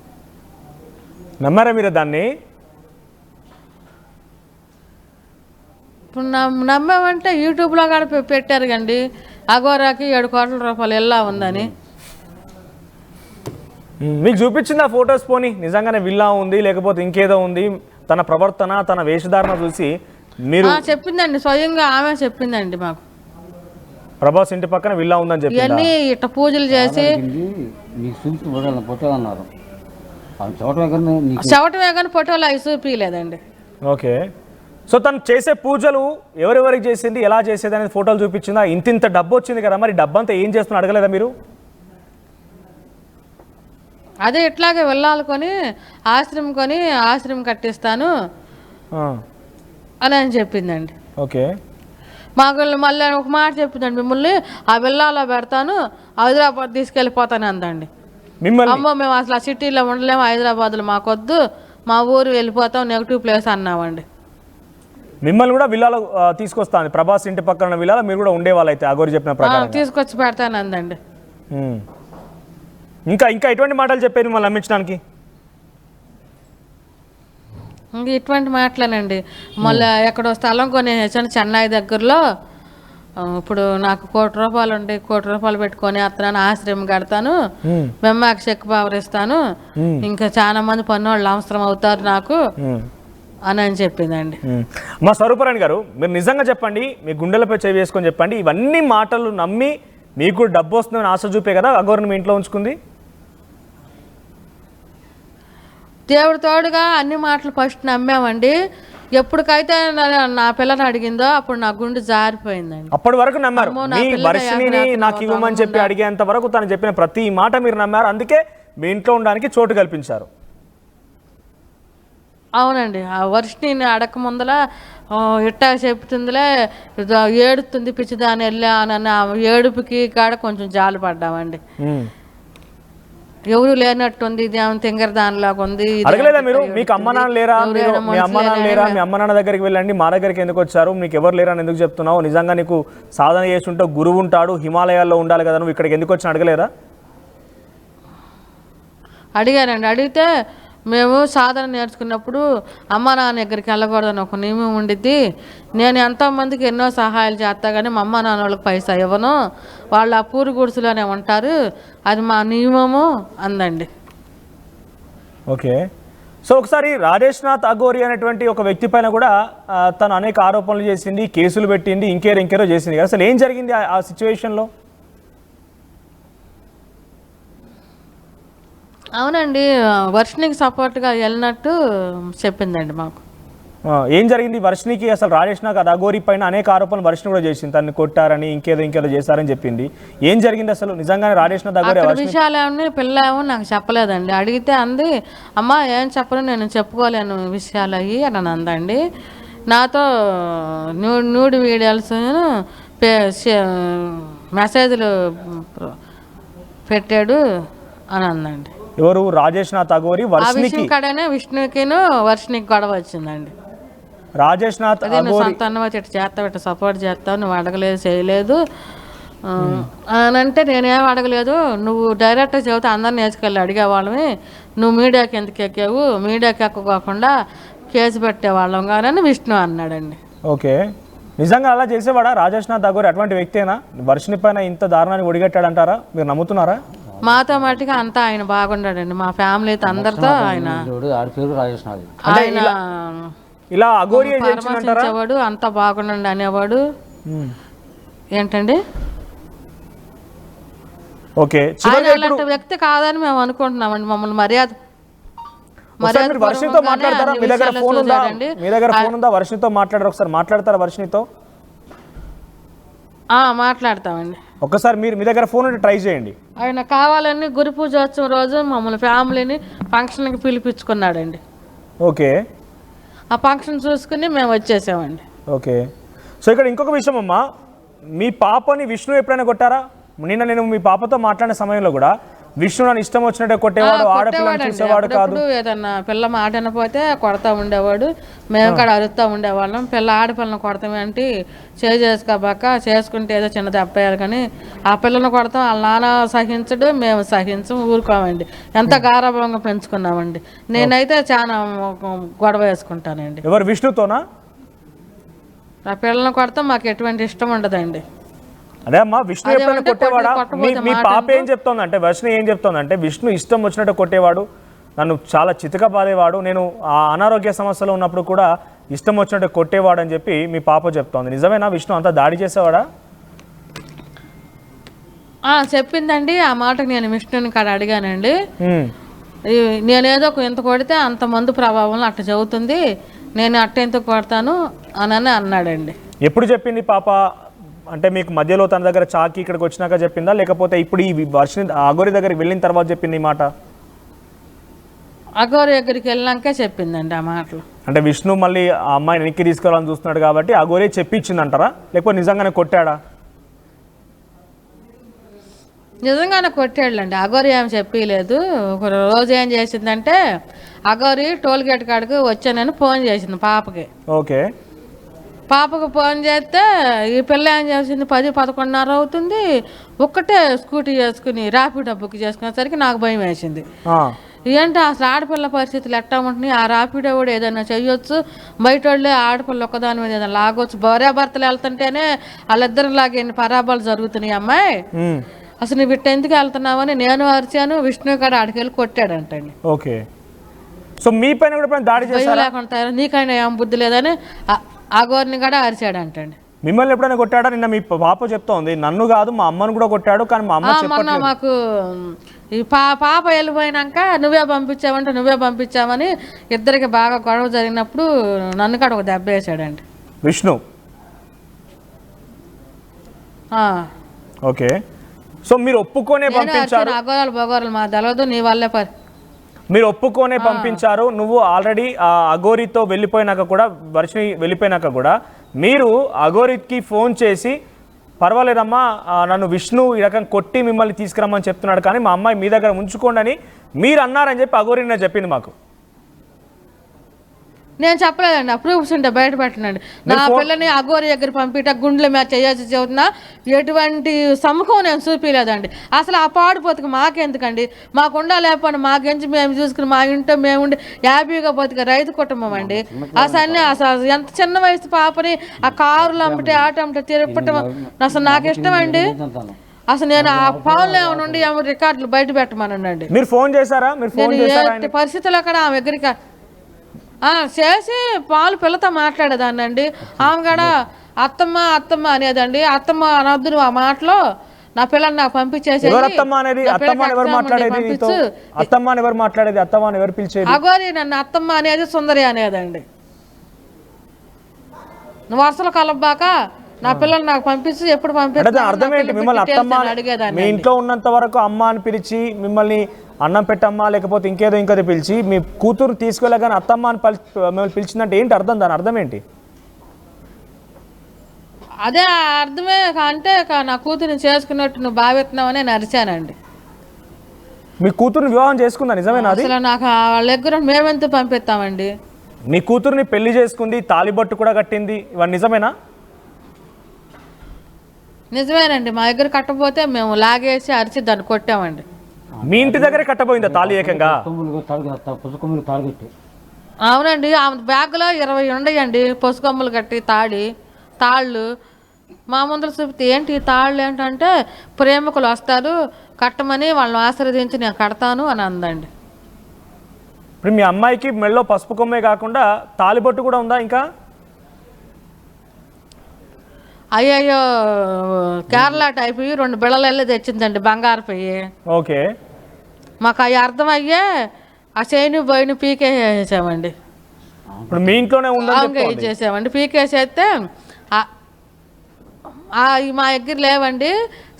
నమ్మారా మీరు దాన్ని? ఇప్పుడు నమ్మామంటే యూట్యూబ్లో కూడా పెట్టారు కండి, అగోరాకి 7 కోట్ల రూపాయల విల్లా ఉందని. మీకు చూపించింది ఆ ఫొటోస్? పోనీ నిజంగానే విల్లా ఉంది లేకపోతే ఇంకేదో ఉంది, తన ప్రవర్తన తన వేషధారణ చూసి మీరు? చెప్పిందండి, స్వయంగా ఆమె చెప్పిందండి మాకు. ప్రభాస్ ఇంటి పక్కన విల్లా ఉందని చెప్పి ఇవన్నీ ఇట్లా పూజలు చేసి నీకు చూపించి ఫోటో అన్నారు, చెవటమే కానీ ఫోటోలు అవి చూపించలేదండి. ఓకే. సో తను చేసే పూజలు ఎవరెవరికి చేసింది, ఎలా చేసేది అనేది ఫోటోలు చూపించిందా? ఇంత డబ్బు వచ్చింది కదా, మరి డబ్బు అంతా ఏం చేస్తున్నా అడగలేదా మీరు? అదే ఇట్లాగే వెళ్ళాలకొని ఆశ్రమం కొని ఆశ్రమం కట్టిస్తాను అని చెప్పిందండి. ఓకే. మాకు మళ్ళీ ఒక మాట చెప్పిందండి, మిమ్మల్ని ఆ విల్లాలో పెడతాను, హైదరాబాద్ తీసుకెళ్ళిపోతాను అందండి. మిమ్మల్ని? అమ్మో మేము అసలు ఆ సిటీలో ఉండలేము, హైదరాబాద్లో మాకొద్దు, మా ఊరు వెళ్ళిపోతాం, నెగిటివ్ ప్లేస్ అన్నామండి. మిమ్మల్ని కూడా విల్లాలో తీసుకొస్తాను, ప్రభాస్ ఇంటి పక్కన విల్లాలో మీరు కూడా ఉండేవాళ్ళు అయితే అగోరి చెప్పిన ప్రకారం తీసుకొచ్చి పెడతాను అందండి. ఇంకా ఇంకా ఎటువంటి మాటలు చెప్పారు మిమ్మల్ని నమ్మించడానికి? ఇంక ఇటువంటి మాటలేనండి. మళ్ళీ ఎక్కడో స్థలం కొనేసాను చెన్నై దగ్గరలో, ఇప్పుడు నాకు 1 కోటి రూపాయలు ఉండి 1 కోటి రూపాయలు పెట్టుకొని అతను ఆశ్రయం కడతాను, మెమ్మాకి చెక్ పవర్ ఇస్తాను, ఇంకా చాలా మంది పన్నోళ్ళు అవసరం అవుతారు నాకు అని చెప్పిందండి. మా స్వరూపరాణి గారు, మీరు నిజంగా చెప్పండి, మీ గుండెలపై చేయి వేసుకొని చెప్పండి, ఇవన్నీ మాటలు నమ్మి మీకు డబ్బు వస్తుందని ఆశ చూపే కదా అగోరిని మీ ఇంట్లో ఉంచుకుంది? దేవుడు తోడుగా అన్ని మాటలు ఫస్ట్ నమ్మామండి. ఎప్పటికైతే నా పిల్లని అడిగిందో అప్పుడు నా గుండె జారిపోయిందండి. అప్పటి వరకు నమ్మారు. మీ వర్షిణిని నాకు ఇవ్వమని చెప్పి అడిగేంత వరకు తను చెప్పిన ప్రతి మాట మీరు నమ్మారు, అందుకే మీ ఇంట్లో ఉండడానికి చోటు కల్పించారు. అవునండి. ఆ వర్షిణిని అడగక ముందల ఇట్టా చెప్తుందిలే, ఏడుతుంది పిచ్చిదాని వెళ్ళా అని ఏడుపుకి కాడ కొంచెం జాలి పడ్డామండి. ఎవరు లేనట్టుంది, ఇది ఏమో తింగర దానిలాగా ఉంది. అడగలేదా మీరు? మీకు అమ్మ నాన్న లేరా? మీ అమ్మ నాన్న లేరా? మీ అమ్మ నాన్న దగ్గరికి వెళ్ళండి, మా దగ్గరికి ఎందుకు వచ్చారు, మీకు ఎవరు లేరా అని ఎందుకు చెప్తున్నావు, నిజంగా నీకు సాధన చేసి ఉంటే గురువు ఉంటాడు, హిమాలయాల్లో ఉండాలి కదా, నువ్వు ఇక్కడికి ఎందుకు వచ్చి అడగలేదా? అడిగారండి. అడిగితే మేము సాధన నేర్చుకున్నప్పుడు అమ్మ నాన్న దగ్గరికి వెళ్ళకూడదని ఒక నియమం ఉండిద్ది, నేను ఎంతోమందికి ఎన్నో సహాయాలు చేస్తా కానీ మా అమ్మ నాన్న వాళ్ళకి పైసా ఇవ్వను, వాళ్ళు ఆ పూరి గుడిసెలోనే ఉంటారు, అది మా నియమము అందండి. ఓకే. సో ఒకసారి రాజేష్నాథ్ అఘోరి అనేటువంటి ఒక వ్యక్తి పైన కూడా తను అనేక ఆరోపణలు చేసింది, కేసులు పెట్టింది, ఇంకేరో చేసింది. అసలు ఏం జరిగింది ఆ సిచ్యువేషన్లో? అవునండి, వర్షిణికి సపోర్ట్గా వెళ్ళినట్టు చెప్పిందండి మాకు. ఏం జరిగింది వర్షిణికి? అసలు రాజేష్నాథ్ అఘోరి పైన అనేక ఆరోపణలు వర్షిణి కూడా చేసింది, తను కొట్టారని ఇంకేదో చేశారని చెప్పింది. ఏం జరిగింది అసలు నిజంగానే రాజేష్నాథ్ అఘోరి? విషయాలు ఏమన్నా పిల్ల ఏమో నాకు చెప్పలేదండి. అడిగితే అంది, అమ్మ ఏం చెప్పను, నేను చెప్పుకోలేను విషయాలు అయ్యి అని అందండి. నాతో న్యూడ్ వీడియోస్ మెసేజ్లు పెట్టాడు అని అందండి. ఎవరు? రాజేష్నాథ్ అఘోరి వర్షిణికి కడనే విష్ణుకిను వర్షిణికి గొడవ వచ్చిందండి. రాజేష్నాథ్ నువ్వు సంతానం చేస్తావు, సపోర్ట్ చేస్తావు, నువ్వు అడగలేదు చేయలేదు అని అంటే నేనేం అడగలేదు, నువ్వు డైరెక్ట్గా చెబితే అందరిని వేసుకెళ్ళి అడిగేవాళ్ళమే, నువ్వు మీడియాకి ఎందుకు ఎక్కావు, మీడియాకి ఎక్కకోకుండా కేసు పెట్టేవాళ్ళం కానీ విష్ణు అన్నాడండి. ఓకే. నిజంగా అలా చేసేవాడా రాజేష్నాథ్ అఘోరి? అటువంటి వ్యక్తేనా వర్షిణి పైన ఇంత దారుణాన్ని ఒడిగట్టాడంటారా? మీరు నమ్ముతున్నారా? మాతో మటుగా అంతా ఆయన బాగుండాడండి, మా ఫ్యామిలీతో అందరితో ఆయన ఇలా అఘోరి పరామర్శించేవాడు, అంతా బాగుండండి అనేవాడు. ఏంటండి? ఓకే. ఆయన అలాంటి వ్యక్తి కాదని మేము అనుకుంటున్నామండి. మమ్మల్ని మర్యాద వర్షితో మాట్లాడతారా? మీ దగ్గర ఫోన్ ఉందా? మీ దగ్గర ఫోన్ ఉందా? వర్షితో మాట్లాడారు, ఒకసారి మాట్లాడతారా వర్షితో? మాట్లాడతామండి. ఒక్కసారి మీరు మీ దగ్గర ఫోన్ ఉంటే ట్రై చేయండి. ఆయన కావాలని గురు పూజోత్సవం రోజు మమ్మల్ని ఫ్యామిలీని ఫంక్షన్కి పిలిపించుకున్నాడండి. ఓకే, ఆ ఫంక్షన్ చూసుకుని మేము వచ్చేసామండి. ఓకే. సో ఇక్కడ ఇంకొక విషయం అమ్మా, మీ పాపని విష్ణు ఎప్పుడైనా కొట్టారా? నిన్న నేను మీ పాపతో మాట్లాడిన సమయంలో కూడా విష్ణు నన్ను ఇష్టం వచ్చినట్టే కొట్టేవాడు, ఆడపిల్లని చూసేవాడు కాదు. ఏదన్నా పిల్ల మాట వినపోతే కొడతా ఉండేవాడు, మేము కూడా అరుస్తూ ఉండేవాళ్ళం. ఆడపిల్లని కొడతామేంటి, చేసుకోబాక చేసుకుంటే ఏదో చిన్న దెబ్బేయాలి కానీ ఆ పిల్లని కొడతాం. వాళ్ళ నాన్న సహించడు, మేము సహించం, ఊరుకోమండి. ఎంత గారాభంగా పెంచుకున్నామండి. నేనైతే చాలా గొడవ వేసుకుంటానండి. ఎవరు, విష్ణుతోనా? ఆ పిల్లల్ని కొడతాం, మాకు ఎటువంటి ఇష్టం ఉండదండి. అదే అమ్మా, విష్ణు ఎప్పుడైనా కొట్టేవాడా? మీ పాప ఏం చెప్తోందంటే, వర్షిణి ఏం చెప్తోందంటే, విష్ణు ఇష్టం వచ్చినట్టు కొట్టేవాడు, నన్ను చాలా చితక బాధేవాడు, నేను ఆ అనారోగ్య సమస్యలో ఉన్నప్పుడు కూడా ఇష్టం వచ్చినట్టు కొట్టేవాడు అని చెప్పి మీ పాప చెప్తోంది. నిజమేనా? విష్ణు అంతా దాడి చేసేవాడా? చెప్పిందండి. ఆ మాటకు నేను విష్ణుని కాడ అడిగానండి. నేనేదో ఇంత కొడితే అంత మందు ప్రభావంలో అట్ట చదువుతుంది, నేను అట్ట ఎందుకు కొడతాను అని అన్నాడండి. ఎప్పుడు చెప్పింది పాప? అంటే మీకు మధ్యలో తన దగ్గర చాకి ఇక్కడికి వచ్చినాక చెప్పిందా, లేకపోతే ఇప్పుడు ఈ వర్షిని అఘోరి దగ్గరికి వెళ్ళిన తర్వాత చెప్పింది ఈ మాట? అఘోరి దగ్గరికి వెళ్ళాకే చెప్పిందండి ఆ మాటలు. అంటే విష్ణు మళ్ళీ ఆ అమ్మాయిని వెనక్కి తీసుకెళ్ళాలని చూస్తున్నాడు కాబట్టి అఘోరి చెప్పించిందంటారా, లేకపోతే నిజంగానే కొట్టాడా? నిజంగానే కొట్టాడులేండి. అఘోరి ఏమి చెప్పలేదు. ఒక రోజు ఏం చేసిందంటే, అఘోరి టోల్ గేట్ కాడికి వచ్చానని ఫోన్ చేసింది పాపకి. ఓకే. పాపకు ఫోన్ చేస్తే ఈ పిల్ల ఏం చేసింది, 10-11:30 అవుతుంది, ఒక్కటే స్కూటీ చేసుకుని ర్యాపిడో బుక్ చేసుకునేసరికి నాకు భయం వేసింది. ఏంటి అసలు ఆడపిల్ల పరిస్థితులు ఎట్టా ఉంటున్నాయి, ఆ ర్యాపిడో కూడా ఏదైనా చెయ్యొచ్చు, బయట వాళ్ళే ఆడపిల్ల ఒక్కదాని మీద ఏదైనా లాగొచ్చు, భార్యాభర్తలు వెళ్తుంటేనే వాళ్ళిద్దరు లాగే పరాబాలు జరుగుతున్నాయి. అమ్మాయి అసలు నువ్వు ఇట్ట ఎందుకు వెళ్తున్నావని నేను అరిచాను, విష్ణు కూడా ఆడికి వెళ్ళి కొట్టాడంటండి. ఓకే. సో మీ పైన కూడా దాడి చేశారా? లేకుండా నీకైనా ఏం బుద్ధి లేదని అఘోరిని కూడా అరిచాడంటండి. మిమ్మల్ని ఎప్పుడైనా కొట్టాడా? నిన్న మీ పాప చెప్తోంది, నన్ను కాదు మా అమ్మను కూడా కొట్టాడు, కానీ మా అమ్మ మొన్న మాకు ఈ పాప వెళ్ళిపోయినాక నువ్వే పంపించావని ఇద్దరికి బాగా గొడవ జరిగినప్పుడు నన్ను కూడా ఒక దెబ్బ వేసాడండి విష్ణు. ఓకే. సో మీరు ఒప్పుకొనే పంపించారు? అఘోరాలు బగోరాలు మా తెలవదు, నీ వల్లే మీరు ఒప్పుకొనే పంపించారు. నువ్వు ఆల్రెడీ ఆ అఘోరితో వెళ్ళిపోయినాక కూడా, వర్షిని వెళ్ళిపోయినాక కూడా మీరు అఘోరికి ఫోన్ చేసి, పర్వాలేదమ్మా నన్ను విష్ణు ఈ రకం కొట్టి మిమ్మల్ని తీసుకురమ్మని చెప్తున్నాడు, కానీ మా అమ్మాయి మీ దగ్గర ఉంచుకోండి అని మీరు అన్నారని చెప్పి అఘోరి నేను చెప్పింది మాకు. నేను చెప్పలేదండి, ఆ ప్రూఫ్స్ ఉంటే బయట పెట్టనండి. నా పిల్లని అఘోరి దగ్గర పంపిట గుండెల మీద చేయాల్సి చెబుతున్నా, ఎటువంటి సముఖం నేను చూపించలేదండి. అసలు ఆ పాడిపోతుకు మాకెందుకండి, మాకుండా లేకపోతే మాకెంచి మేము చూసుకుని మా ఇంట్లో మేము ఉండి హ్యాపీగా బతికే రైతు కుటుంబం అండి. అసలు ఎంత చిన్న వయసు పాపని ఆ కారులు అమ్మటే ఆట అమ్మటే తిరగటం అసలు నాకు ఇష్టం అండి. అసలు నేను ఆ ఫోన్లో నుండి రికార్డులు బయట పెట్టమనండి. మీరు ఫోన్ చేశారా? నేను పరిస్థితుల్లో కూడా ఆమె దగ్గరికి చేసి పాలు పిల్లతో మాట్లాడేదాన్నండి. ఆమె కూడా అత్తమ్మ అనేదండి. అత్తమ్మ అనొద్దు ఆ మాటలో, నా పిల్లల్ని నాకు పంపించేసి అఘోరి నన్ను అత్తమ్మ అనేది సుందరి అనేదండి. నువ్వు వరుసలు కలబ్బాక నా పిల్లలు నాకు పంపిస్తూ ఎప్పుడు అడిగేదాన్ని. మీ ఇంట్లో ఉన్నంత వరకు అమ్మ అని పిలిచి మిమ్మల్ని అన్నం పెట్టమ్మా లేకపోతే ఇంకేదో పిలిచి మీ కూతురు తీసుకెళ్ళగానే అత్తమ్మ అని మిమ్మల్ని పిలిచిందంటే ఏంటి అర్థం? దాని అర్థం ఏంటి? అదే అర్థమే అంటే నా కూతురుని చేసుకున్నట్టు నువ్వు భావిస్తున్నావని నేను అరిచానండి. మీ కూతురుని వివాహం చేసుకుందా? నిజమేనా? అసలు నాకు వాళ్ళ దగ్గర మేమెంత పంపిస్తామండి. మీ కూతురుని పెళ్లి చేసుకుంది, తాలిబొట్టు కూడా కట్టింది, ఇవన్నీ నిజమేనా? నిజమేనండి. మా దగ్గర కట్టపోతే మేము లాగేసి అరిచి దాన్ని కొట్టామండి. మీ ఇంటి దగ్గర కట్టబోయిందా తాళి ఏకంగా? అవునండి. ఆమె బ్యాగ్లో 20 ఉండయండి పసుకొమ్మలు కట్టి తాళ్ళు. మా ముందర చూపితే ఏంటి తాళ్ళు ఏంటంటే ప్రేమికులు వస్తారు కట్టమని వాళ్ళని ఆశీర్వదించి నేను కడతాను అని అందండి. ఇప్పుడు మీ అమ్మాయికి మెళ్ళో పసుపు కొమ్మే కాకుండా తాలిబొట్టు కూడా ఉందా ఇంకా? అయ్యయ్యో, కేరళ టైప్ 2 బిళ్ళలు వెళ్ళి తెచ్చిందండి బంగారు పొయ్యి. ఓకే. మాకు అవి అర్థమయ్యే ఆ చైన్ బొయ్యిని పీకేసేసామండి. ఇప్పుడు మీ ఇంట్లోనే ఉందని చేసామండి. పీకేసేస్తే మా దగ్గర లేవండి.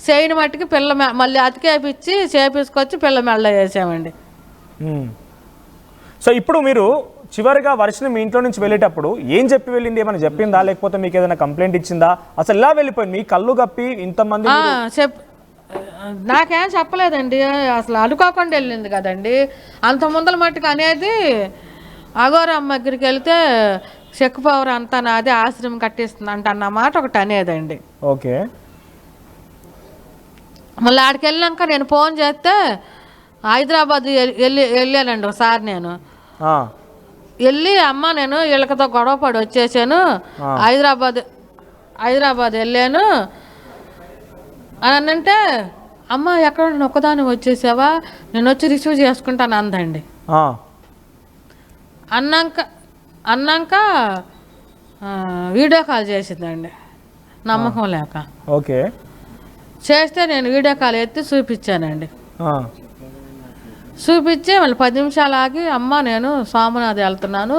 చేయని మట్టికి పిల్ల మళ్ళీ అతికేపించి చేపించుకొచ్చి పిల్ల మెళ్ళ వేసామండి. సో ఇప్పుడు మీరు చివరిగా వర్షం మీ ఇంట్లో నుంచి వెళ్ళేటప్పుడు ఏం చెప్పి వెళ్ళింది? ఏమైనా చెప్పిందా, లేకపోతే మీకు ఏదైనా కంప్లైంట్ ఇచ్చిందా? అసలు ఇలా వెళ్ళిపోయింది మీ కళ్ళు కప్పి ఇంతమంది? నాకేం చెప్పలేదండి, అసలు అనుకోకుండా వెళ్ళింది కదండి. అంత ముందల మట్టుకు అనేది అఘోరమ్మ దగ్గరికి వెళ్తే చెక్ పవర్ అంతా నాది, ఆశ్రమం కట్టిస్తుంది అంట అన్నమాట ఒకటి అనేదండి. ఓకే. మళ్ళీ ఆడికి వెళ్ళాక నేను ఫోన్ చేస్తే హైదరాబాద్ వెళ్ళానండి ఒకసారి. నేను వెళ్ళి అమ్మ నేను వీళ్ళకతో గొడవ పడి వచ్చేసాను, హైదరాబాద్ వెళ్ళాను అని అంటే, అమ్మ ఎక్కడ ఒక్కదాన్ని వచ్చేసావా, నేను వచ్చి రిసీవ్ చేసుకుంటాను అందండి. అన్నాక వీడియో కాల్ చేసిందండి నమ్మకం లేక. ఓకే. చేస్తే నేను వీడియో కాల్ ఎత్తి చూపించానండి. చూపించి మళ్ళీ 10 నిమిషాలు ఆగి, అమ్మ నేను సోమనాథ్ వెళ్తున్నాను,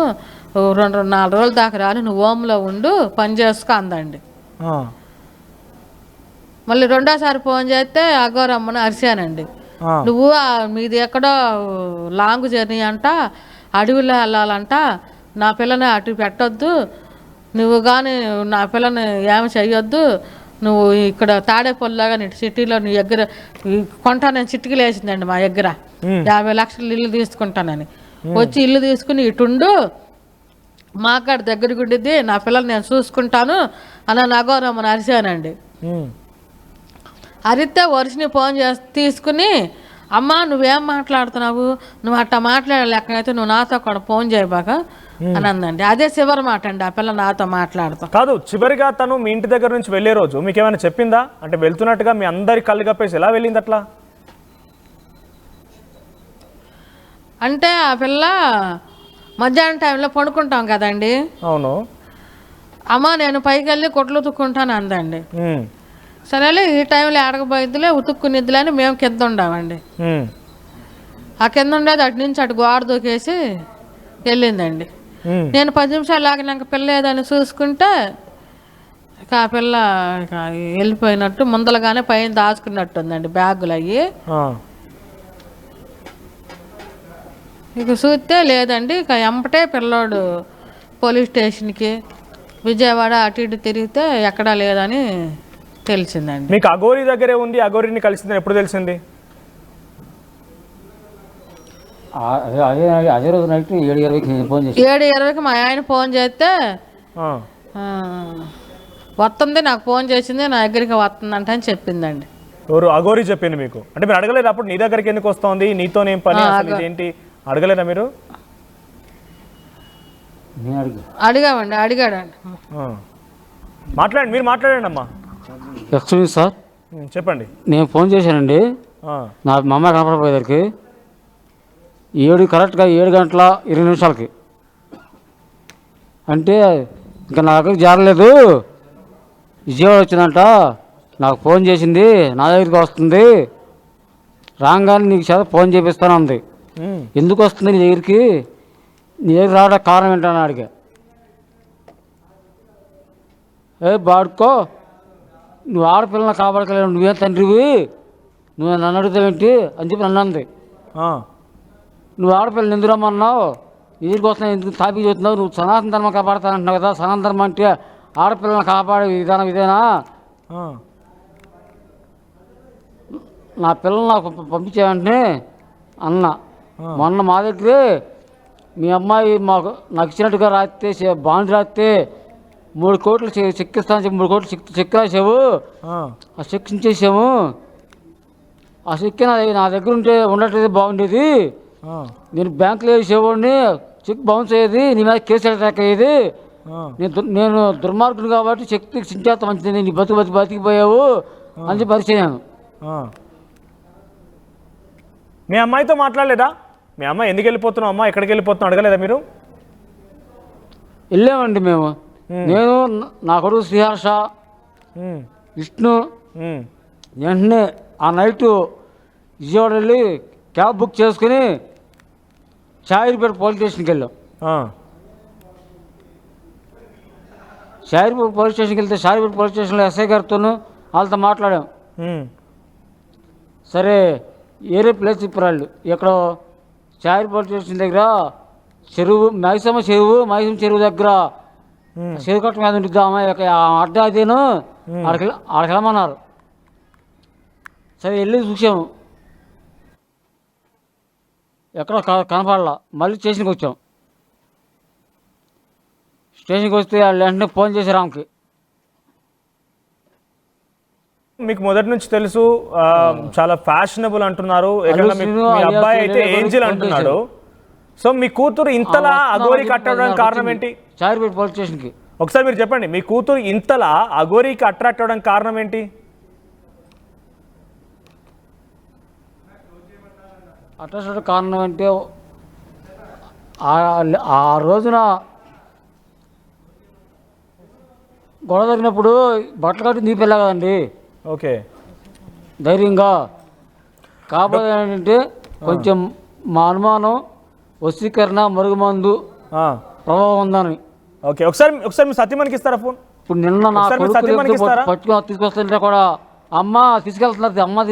2-4 రోజుల దాకా రాను, నువ్వు హోమ్లో ఉండు, పని చేసుకో అందండి. మళ్ళీ రెండోసారి ఫోన్ చేస్తే అఘోరమ్మను అరిశానండి. నువ్వు మీది ఎక్కడో లాంగ్ జర్నీ అంట, అడవిలో వెళ్ళాలంట, నా పిల్లని అటు పెట్టొద్దు, నువ్వు కానీ నా పిల్లని ఏమి చెయ్యొద్దు, నువ్వు ఇక్కడ తాడేపల్లిలాగా సిటీలో నీ దగ్గర కొంటానని చిట్టికలు వేసిందండి మా దగ్గర, 50 లక్షలు ఇల్లు తీసుకుంటానని. వచ్చి ఇల్లు తీసుకుని ఇటుండు, మాకాడ దగ్గరికి ఉండిద్ది, నా పిల్లలు నేను చూసుకుంటాను అని అఘోరమ్మను అరిశానండి. అరిస్తే వర్షిని ఫోన్ తీసుకుని, అమ్మ నువ్వేం మాట్లాడుతున్నావు, నువ్వు అట్టా మాట్లాడలేకనైతే నువ్వు నాతో కూడా ఫోన్ చేయబాక అని అందండి. అదే చివరి మాట అండి, ఆ పిల్ల నాతో మాట్లాడుతాం కాదు. చివరిగా తను మీ ఇంటి దగ్గర నుంచి వెళ్ళే రోజు మీకు ఏమైనా చెప్పిందా? అంటే వెళ్తున్నట్టుగా మీ అందరి కళ్ళు కప్పేసి ఎలా వెళ్ళింది అట్లా? అంటే ఆ పిల్ల మధ్యాహ్నం టైంలో పడుకుంటాం కదండి. అవును. అమ్మ నేను పైకి వెళ్ళి కొట్లు ఉతుక్కుంటాను అందండి. సరేలే ఈ టైంలో ఆడకపోయిద్దిలే ఉతుక్కునిద్దిలే అని మేము కింద ఉండామండి. ఆ కింద ఉండేది అటు నుంచి అటు గోడ దూకేసి వెళ్ళిందండి. నేను 10 నిమిషాలు ఆగినాక పిల్ల ఏదని చూసుకుంటే ఇక ఆ పిల్ల వెళ్ళిపోయినట్టు ముందలగానే పైన దాచుకున్నట్టు ఉందండి బ్యాగులు అయ్యి. ఇక చూస్తే లేదండి. ఇక ఎంపటే పిల్లోడు పోలీస్ స్టేషన్కి విజయవాడ అటు ఇటు తిరిగితే ఎక్కడా లేదని తెలిసిందండి. మీకు అఘోరి దగ్గరే ఉంది, అఘోరిని కలిసిందని ఎప్పుడు తెలిసింది? అదే రోజు నైట్ 7:20కి ఫోన్ చేసి 7:20కి మా ఆయన ఫోన్ చేస్తే వస్తుంది, నాకు ఫోన్ చేసింది, నా దగ్గరికి వస్తుందంట అని చెప్పిందండి. ఎవరు? అఘోరి చెప్పింది మీకు? అంటే మీరు అడగలేదు అప్పుడు నీ దగ్గరికి ఎందుకు వస్తుంది, నీతోనేం పని, ఏంటి అడగలేదా మీరు? అడిగామండి, అడిగాడండి. మాట్లాడండి, మీరు మాట్లాడండి అమ్మా. ఎక్స్క్యూజ్ సార్, చెప్పండి. నేను ఫోన్ చేశానండి, నా మా అమ్మాయి కనపడపోయేదానికి 7 కరెక్ట్గా 7 గంటల 20 నిమిషాలకి. అంటే ఇంకా నా దగ్గరికి జారలేదు, విజయవాడ వచ్చిందంట, నాకు ఫోన్ చేసింది, నా దగ్గరికి వస్తుంది, రాగానే నీకు చేత ఫోన్ చేపిస్తాను అంది. ఎందుకు వస్తుంది నీ దగ్గరికి, నీ దగ్గర రావడానికి కారణం ఏంటని అడిగా. బాడుకో, నువ్వు ఆడపిల్లలను కాపాడకలేవు, నువ్వేం తండ్రివి, నువ్వు నన్ను అడుగుతావేంటి అని చెప్పి నన్ను అంది. నువ్వు ఆడపిల్లని ఎందుకు రమ్మన్నావు, నీకు వస్తున్నావు, ఎందుకు తాపీ చూస్తున్నావు, నువ్వు సనాతన ధర్మం కాపాడుతానంటున్నావు కదా, సనాతన ధర్మం అంటే ఆడపిల్లలను కాపాడే విధానం ఇదేనా, నా పిల్లలు నాకు పంపించేవంటే అన్న. మొన్న మా దగ్గరే మీ అమ్మాయి నాకు ఇచ్చినట్టుగా రాస్తే బాండ్ రాస్తే 3 కోట్లు చెక్ ఇస్తాను చెప్పి 3 కోట్లు చెక్ రాసావు, ఆ చెక్ ఇచ్చేసాము, ఆ చెక్ నా దగ్గర ఉంటే ఉండట్లేదు బాగుండేది, నేను బ్యాంకులో వేసేవాడిని, చెక్ బౌన్స్ అయ్యేది, నీ మీద కేసు అటాక్ అయ్యేది, నేను దుర్మార్గుడు కాబట్టి చెక్ చించేస్తా మంచిది, నీ బతికిపోయావు అని చెప్పి పరిచయాను. మీ అమ్మాయితో మాట్లాడలేదా? మీ అమ్మాయి ఎందుకు వెళ్ళిపోతున్నావు, అమ్మ ఎక్కడికి వెళ్ళిపోతున్నావు అడగలేదా మీరు? వెళ్ళామండి మేము, నేను నా కొడుకు శ్రీహర్ష, విష్ణు, వెంటనే ఆ నైటు విజయవాడ వెళ్ళి క్యాబ్ బుక్ చేసుకుని చాయిరిపేట పోలీస్ స్టేషన్కి వెళ్ళాం. షాయిపూర్ పోలీస్ స్టేషన్కి వెళ్తే షాయిపూర్ పోలీస్ స్టేషన్లో ఎస్ఐ గారితోనూ వాళ్ళతో మాట్లాడాం. సరే ఏరే ప్లేస్ చెప్పారు. ఎక్కడో షాయిపూర్ పోలీస్ స్టేషన్ దగ్గర చెరువు మైసమ్మ చెరువు దగ్గర చెరువు కట్ట మీద ఉంటుంది అమ్మాయి అడ్డ అదేను ఆడికి వెళ్ళమన్నారు. సరే వెళ్ళి చూసాము, ఎక్కడ కనపడలా. మళ్ళీ స్టేషన్కి వచ్చాం. స్టేషన్కి వస్తే వాళ్ళు వెంటనే ఫోన్ చేశారు ఆమెకి. మీకు మొదటి నుంచి తెలుసు చాలా ఫ్యాషనబుల్ అంటున్నారు. మీ అబ్బాయి అయితే ఏంజిల్ అంటున్నాడు. సో మీ కూతురు ఇంతలా అఘోరికి అట్రాక్ట్ అవడానికి కారణం ఏంటి? చారిపేట పోలీస్ స్టేషన్కి. ఒకసారి మీరు చెప్పండి, మీ కూతురు ఇంతలా అఘోరికి అట్రాక్ట్ అవడానికి కారణం ఏంటి? అట్రాక్ట్ కారణం అంటే ఆ రోజున గొడవ జరిగినప్పుడు బట్టలు కట్టి నీ పిల్ల కదండి. ఓకే, ధైర్యంగా. కాకపోతే ఏంటంటే కొంచెం మా అనుమానం వశీకరణ మరుగుమందు ప్రభావం ఉందని. ఓకే, ఒకసారి మీ సత్యమనికి ఇస్తారా ఫోన్? ఇప్పుడు నిన్న నా పట్టుకుని తీసుకొస్తుంటే కూడా అమ్మ తీసుకెళ్తున్నారు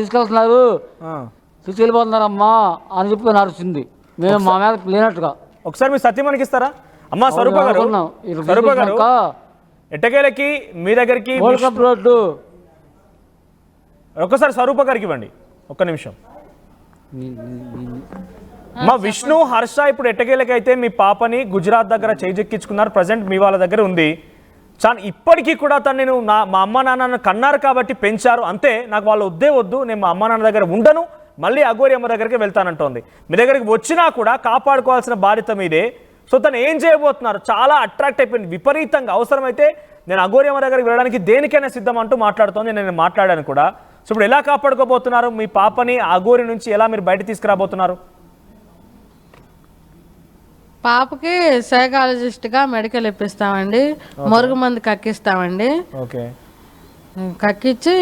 తీసుకెళ్ళిపోతున్నారు అమ్మా అని చెప్పి నడుస్తుంది. మేము మా మీద లేనట్టుగా. ఒకసారి మీ సత్యమనికి ఇస్తారా? అమ్మా స్వరూప గారు ఎట్టకేలకి మీ దగ్గరికి రోడ్డు ఒక్కసారి స్వరూప గారికి ఇవ్వండి, ఒక్క నిమిషం. మా విష్ణు హర్ష ఇప్పుడు ఎట్టకేలకైతే మీ పాపని గుజరాత్ దగ్గర చేజెక్కించుకున్నారు. ప్రజెంట్ మీ వాళ్ళ దగ్గర ఉంది. చాలా ఇప్పటికీ కూడా తను నేను మా అమ్మ నాన్న కన్నారు కాబట్టి పెంచారు అంతే, నాకు వాళ్ళు వద్దు, నేను మా అమ్మ నాన్న దగ్గర ఉండను, మళ్ళీ అఘోరి అమ్మ దగ్గరికి వెళ్తానంటోంది. మీ దగ్గరికి వచ్చినా కూడా కాపాడుకోవాల్సిన బాధ్యత మీదే. సో తను ఏం చేయబోతున్నారు? చాలా అట్రాక్ట్ అయిపోయింది విపరీతంగా. అవసరమైతే నేను అఘోరి అమ్మ దగ్గరికి వెళ్ళడానికి దేనికైనా సిద్ధం అంటూ మాట్లాడుతోంది. నేను మాట్లాడాను కూడా. సో ఇప్పుడు ఎలా కాపాడుకోబోతున్నారు మీ పాపని? అఘోరి నుంచి ఎలా మీరు బయట తీసుకురాబోతున్నారు? పాపకి సైకాలజిస్ట్గా మెడికల్ ఇప్పిస్తామండి, మరుగు మంది కక్కిస్తామండి. ఓకే, కక్కించి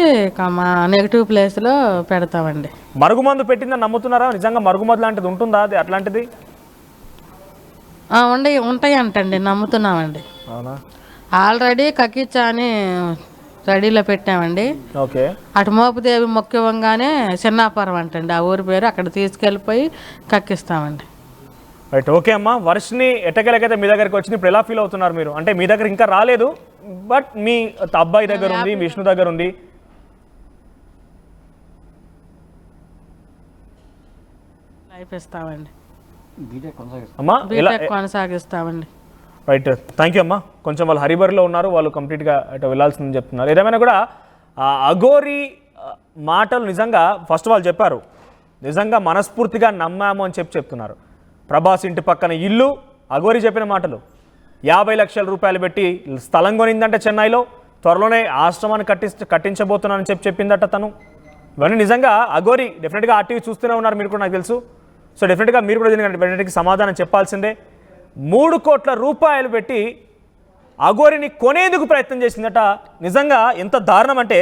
మా నెగిటివ్ ప్లేస్లో పెడతామండి. మరుగుమందు పెట్టిందని నమ్ముతున్నారా? నిజంగా మరుగుమందు లాంటిది ఉంటుందా? అది అట్లాంటిది ఉంటాయి అంటండి, నమ్ముతున్నామండి. అవునా? ఆల్రెడీ కక్కిచ్చా అని రెడీలో పెట్టామండి. ఓకే, అటు మోపుదేవి ముఖ్యంగానే చిన్నాపురం అంటండి ఆ ఊరి పేరు. అక్కడ తీసుకెళ్ళిపోయి కక్కిస్తామండి. రైట్, ఓకే అమ్మా. వర్షిని ఎట్టకేలకైతే మీ దగ్గరికి వచ్చింది. ఇప్పుడు ఎలా ఫీల్ అవుతున్నారు మీరు? అంటే మీ దగ్గర ఇంకా రాలేదు, బట్ మీ అబ్బాయి దగ్గర ఉంది, విష్ణు దగ్గర ఉంది. ఇస్తామండి అమ్మా, కొనసాగిస్తామండి. రైట్, థ్యాంక్ యూ అమ్మా. కొంచెం వాళ్ళు హరిబరిలో ఉన్నారు, వాళ్ళు కంప్లీట్గా అటు వెళ్ళాల్సిందని చెప్తున్నారు. ఏదేమైనా కూడా అఘోరి మాటలు నిజంగా ఫస్ట్ వాళ్ళు చెప్పారు, నిజంగా మనస్ఫూర్తిగా నమ్మాము అని చెప్తున్నారు. ప్రభాస్ ఇంటి పక్కన ఇల్లు, అఘోరి చెప్పిన మాటలు. 50 లక్షల రూపాయలు పెట్టి స్థలం కొనిందంటే చెన్నైలో, త్వరలోనే ఆశ్రమాన్ని కట్టించబోతున్నానని చెప్పిందట తను. ఇవన్నీ నిజంగా అఘోరి డెఫినెట్గా ఆర్టీవీ చూస్తూనే ఉన్నారు మీరు కూడా, నాకు తెలుసు. సో డెఫినెట్గా మీరు కూడా దీనికి డెఫినెట్గా సమాధానం చెప్పాల్సిందే. 3 కోట్ల రూపాయలు పెట్టి అఘోరిని కొనేందుకు ప్రయత్నం చేసిందట. నిజంగా ఎంత దారుణం అంటే,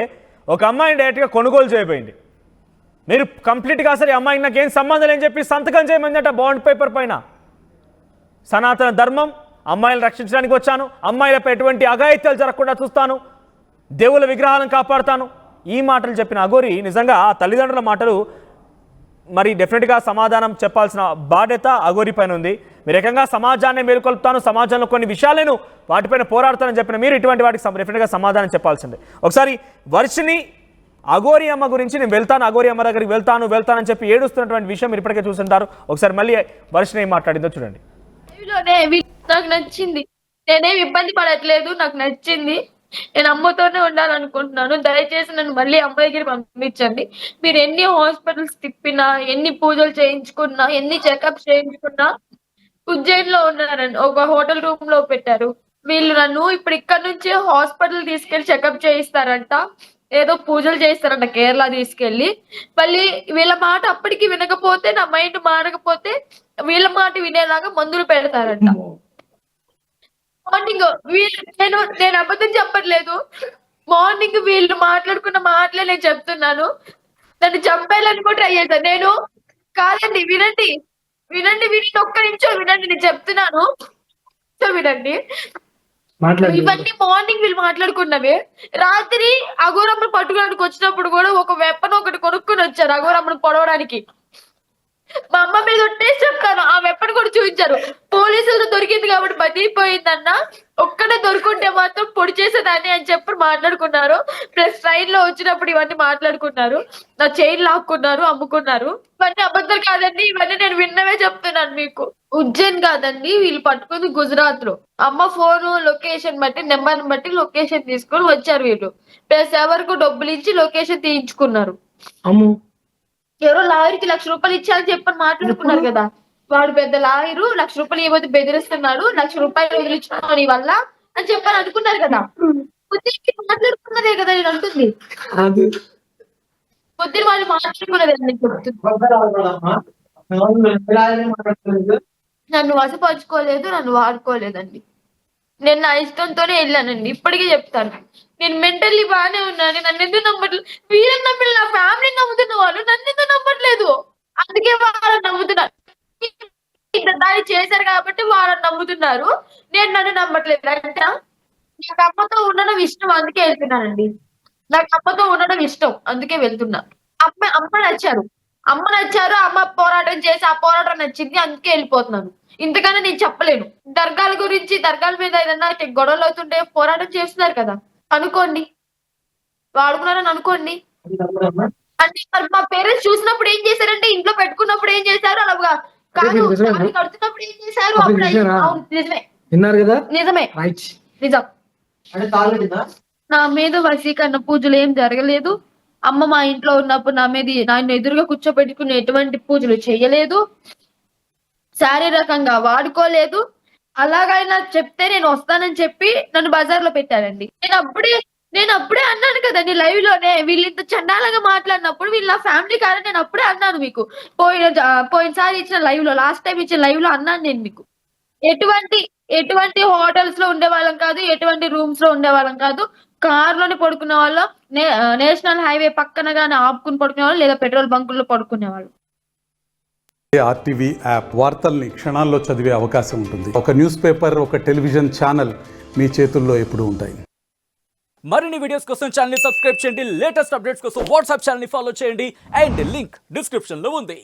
ఒక అమ్మాయిని డైరెక్ట్గా కొనుగోలు చేయబోయింది. మీరు కంప్లీట్గా అసలు ఈ అమ్మాయికి నాకేం సంబంధం లేని చెప్పి సంతకం చేయమందట బాండ్ పేపర్ పైన. సనాతన ధర్మం, అమ్మాయిలను రక్షించడానికి వచ్చాను, అమ్మాయిలపై ఎటువంటి అఘాయిత్యాలు జరగకుండా చూస్తాను, దేవుళ్ళ విగ్రహాలను కాపాడుతాను, ఈ మాటలు చెప్పిన అఘోరి నిజంగా ఆ తల్లిదండ్రుల మాటలు మరి డెఫినెట్గా సమాధానం చెప్పాల్సిన బాధ్యత అఘోరి పైన ఉంది. మీరు ఏకంగా సమాజాన్ని మేలుకొల్పుతాను, సమాజంలో కొన్ని విషయాలను వాటిపైన పోరాడుతానని చెప్పిన మీరు ఇటువంటి వాటికి డెఫినెట్గా సమాధానం చెప్పాల్సిందే. ఒకసారి వర్షిని అఘోరి అమ్మ గురించి నేను వెళ్తాను, అఘోరి అమ్మ దగ్గరికి వెళ్తానని చెప్పి ఏడుస్తున్నటువంటి విషయం మీరు ఇప్పటికే చూస్తుంటారు. ఒకసారి మళ్ళీ వర్షిని ఏం మాట్లాడిందో చూడండి. నాకు నచ్చింది, నేనేం ఇబ్బంది పడట్లేదు, నాకు నచ్చింది, నేను అమ్మతోనే ఉండాలనుకుంటున్నాను. దయచేసి నన్ను మళ్ళీ అమ్మ దగ్గర పంపించండి. మీరు ఎన్ని హాస్పిటల్స్ తిప్పినా, ఎన్ని పూజలు చేయించుకున్నా, ఎన్ని చెకప్స్ చేయించుకున్నా, ఉజ్జయిన్లో ఉన్నారండి, ఒక హోటల్ రూమ్ లో పెట్టారు. వీళ్ళు నన్ను ఇప్పుడు ఇక్కడ నుంచి హాస్పిటల్ తీసుకెళ్లి చెకప్ చేయిస్తారంట, ఏదో పూజలు చేస్తారంట కేరళ తీసుకెళ్లి. మళ్ళీ వీళ్ళ మాట అప్పటికి వినకపోతే, నా మైండ్ మారకపోతే వీళ్ళ మాట వినేలాగా మందులు పెడతారంట. మార్నింగ్ నేను అబద్ధం చెప్పట్లేదు, మార్నింగ్ వీళ్ళు మాట్లాడుకున్న మాటలే నేను చెప్తున్నాను. నన్ను చంపేయాలని కూడా ట్రై చేశాను నేను. కాదండి, వినండి, ఒక్క నిమిషం వినండి, నేను చెప్తున్నాను, వినండి. ఇవన్నీ మార్నింగ్ వీళ్ళు మాట్లాడుకున్నవే. రాత్రి అఘోరమ్మను పట్టుకోవడానికి వచ్చినప్పుడు కూడా ఒక వెపన్ ఒకటి కొనుక్కొని వచ్చారు అఘోరమ్మను పొడవడానికి. మా అమ్మ మీద ఒట్టేసి చెప్తాను, ఆ వెపన్ కూడా చూపించారు. పోలీసులతో దొరికింది కాబట్టి బతికిపోయిందన్న, ఒక్కడే దొరుకుంటే మాత్రం పొడి చేసేదాన్ని అని చెప్పి మాట్లాడుకున్నారు. ప్లస్ ట్రైన్ లో వచ్చినప్పుడు ఇవన్నీ మాట్లాడుకున్నారు. నా చైన్ లాక్కున్నారు, అమ్ముకున్నారు. ఇవన్నీ అబద్ధాలు కాదండి, ఇవన్నీ నేను విన్నవే చెప్తున్నాను మీకు. ఉజ్జయిన్ కాదండి, వీళ్ళు పట్టుకుంది గుజరాత్ లో. అమ్మ ఫోన్ లొకేషన్ బట్టి, నెంబర్ బట్టి లొకేషన్ తీసుకొని వచ్చారు వీళ్ళు. ప్లస్ ఎవరికి డబ్బులు ఇచ్చి లొకేషన్ తీయించుకున్నారు. ఎవరో లాయర్కి ₹1,00,000 ఇచ్చారని చెప్పని మాట్లాడుకున్నారు కదా. వాడు పెద్ద లాయరు, ₹1,00,000 ఇవ్వద్దు బెదిరిస్తున్నాడు, ₹1,00,000 వదిలించుకున్నావు నీ వల్ల అని చెప్పని అనుకున్నారు కదా. పొద్దుకి మాట్లాడుకున్నదే కదా నేను అంటుంది. పొద్దున వాళ్ళు మాట్లాడుకున్నదే నేను చెప్తుంది. నన్ను వసపరుచుకోలేదు, నన్ను వాడుకోలేదండి. నేను నా ఇష్టంతోనే వెళ్ళానండి. ఇప్పటికీ చెప్తాను, నేను మెంటల్లీ బాగానే ఉన్నాను. నన్ను ఎందుకు నమ్మట్లేదు? వీళ్ళని నమ్మలేదు, నా ఫ్యామిలీని నమ్ముతున్న వాళ్ళు నన్ను ఎందుకు నమ్మట్లేదు? అందుకే వాళ్ళని నమ్ముతున్నారు. దాన్ని చేశారు కాబట్టి వాళ్ళని నమ్ముతున్నారు, నేను నన్ను నమ్మట్లేదు. అంటే నాకు అమ్మతో ఉండడం ఇష్టం, అందుకే వెళ్తున్నానండి. నాకు అమ్మతో ఉండడం ఇష్టం, అందుకే వెళ్తున్నా. అమ్మ నచ్చారు, అమ్మ పోరాటం చేసి ఆ పోరాటం నచ్చింది, అందుకే వెళ్ళిపోతున్నాను. ఇంతకన్నా నేను చెప్పలేను. దర్గాల గురించి, దర్గాల మీద ఏదన్నా గొడవలు అవుతుంటే పోరాటం చేస్తున్నారు కదా, అనుకోండి, వాడుకున్నారని అనుకోండి. అంటే మా పేరెంట్స్ చూసినప్పుడు ఏం చేశారంటే, ఇంట్లో పెట్టుకున్నప్పుడు ఏం చేశారు, అలాగా కాదు కడుతున్నప్పుడు ఏం చేశారు. నిజమే విన్నారు కదా, నిజమే, నిజం. నా మీద వశీకరణ పూజలు ఏం జరగలేదు. అమ్మ మా ఇంట్లో ఉన్నప్పుడు నన్ను ఎదురుగా కూర్చోబెట్టుకుని ఎటువంటి పూజలు చేయలేదు, శారీరకంగా వాడుకోలేదు. అలాగైనా చెప్తే నేను వస్తానని చెప్పి నన్ను బజార్ లో పెట్టారండి. నేను అప్పుడే అన్నాను కదండి లైవ్ లోనే, వీళ్ళు ఇంత చండాలంగా మాట్లాడినప్పుడు వీళ్ళు నా ఫ్యామిలీ కాదని నేను అప్పుడే అన్నాను మీకు. పోయినసారి ఇచ్చిన లైవ్ లో, లాస్ట్ టైం ఇచ్చిన లైవ్ లో అన్నాను నేను మీకు. ఎటువంటి హోటల్స్ లో ఉండేవాళ్ళం కాదు, ఎటువంటి రూమ్స్ లో ఉండేవాళ్ళం కాదు. కార్ లోనే పడుకునే వాళ్ళం, నేషనల్ హైవే పక్కన గానీ ఆపుకుని పడుకునే వాళ్ళు, లేదా పెట్రోల్ బంకుల్లో పడుకునే వాళ్ళు. ఆర్టీవీ యాప్ వార్తల్ని క్షణాల్లో చదివే అవకాశం ఉంటుంది. ఒక న్యూస్ పేపర్, ఒక టెలివిజన్ ఛానల్ మీ చేతుల్లో ఎప్పుడూ ఉంటాయి. మరిన్ని వీడియోస్ కోసం ఛానల్ ని సబ్స్క్రైబ్ చేయండి. లేటెస్ట్ అప్డేట్స్ కోసం వాట్సాప్ ఛానల్ ని ఫాలో చేయండి. అండ్ లింక్ డిస్క్రిప్షన్ లో ఉంది.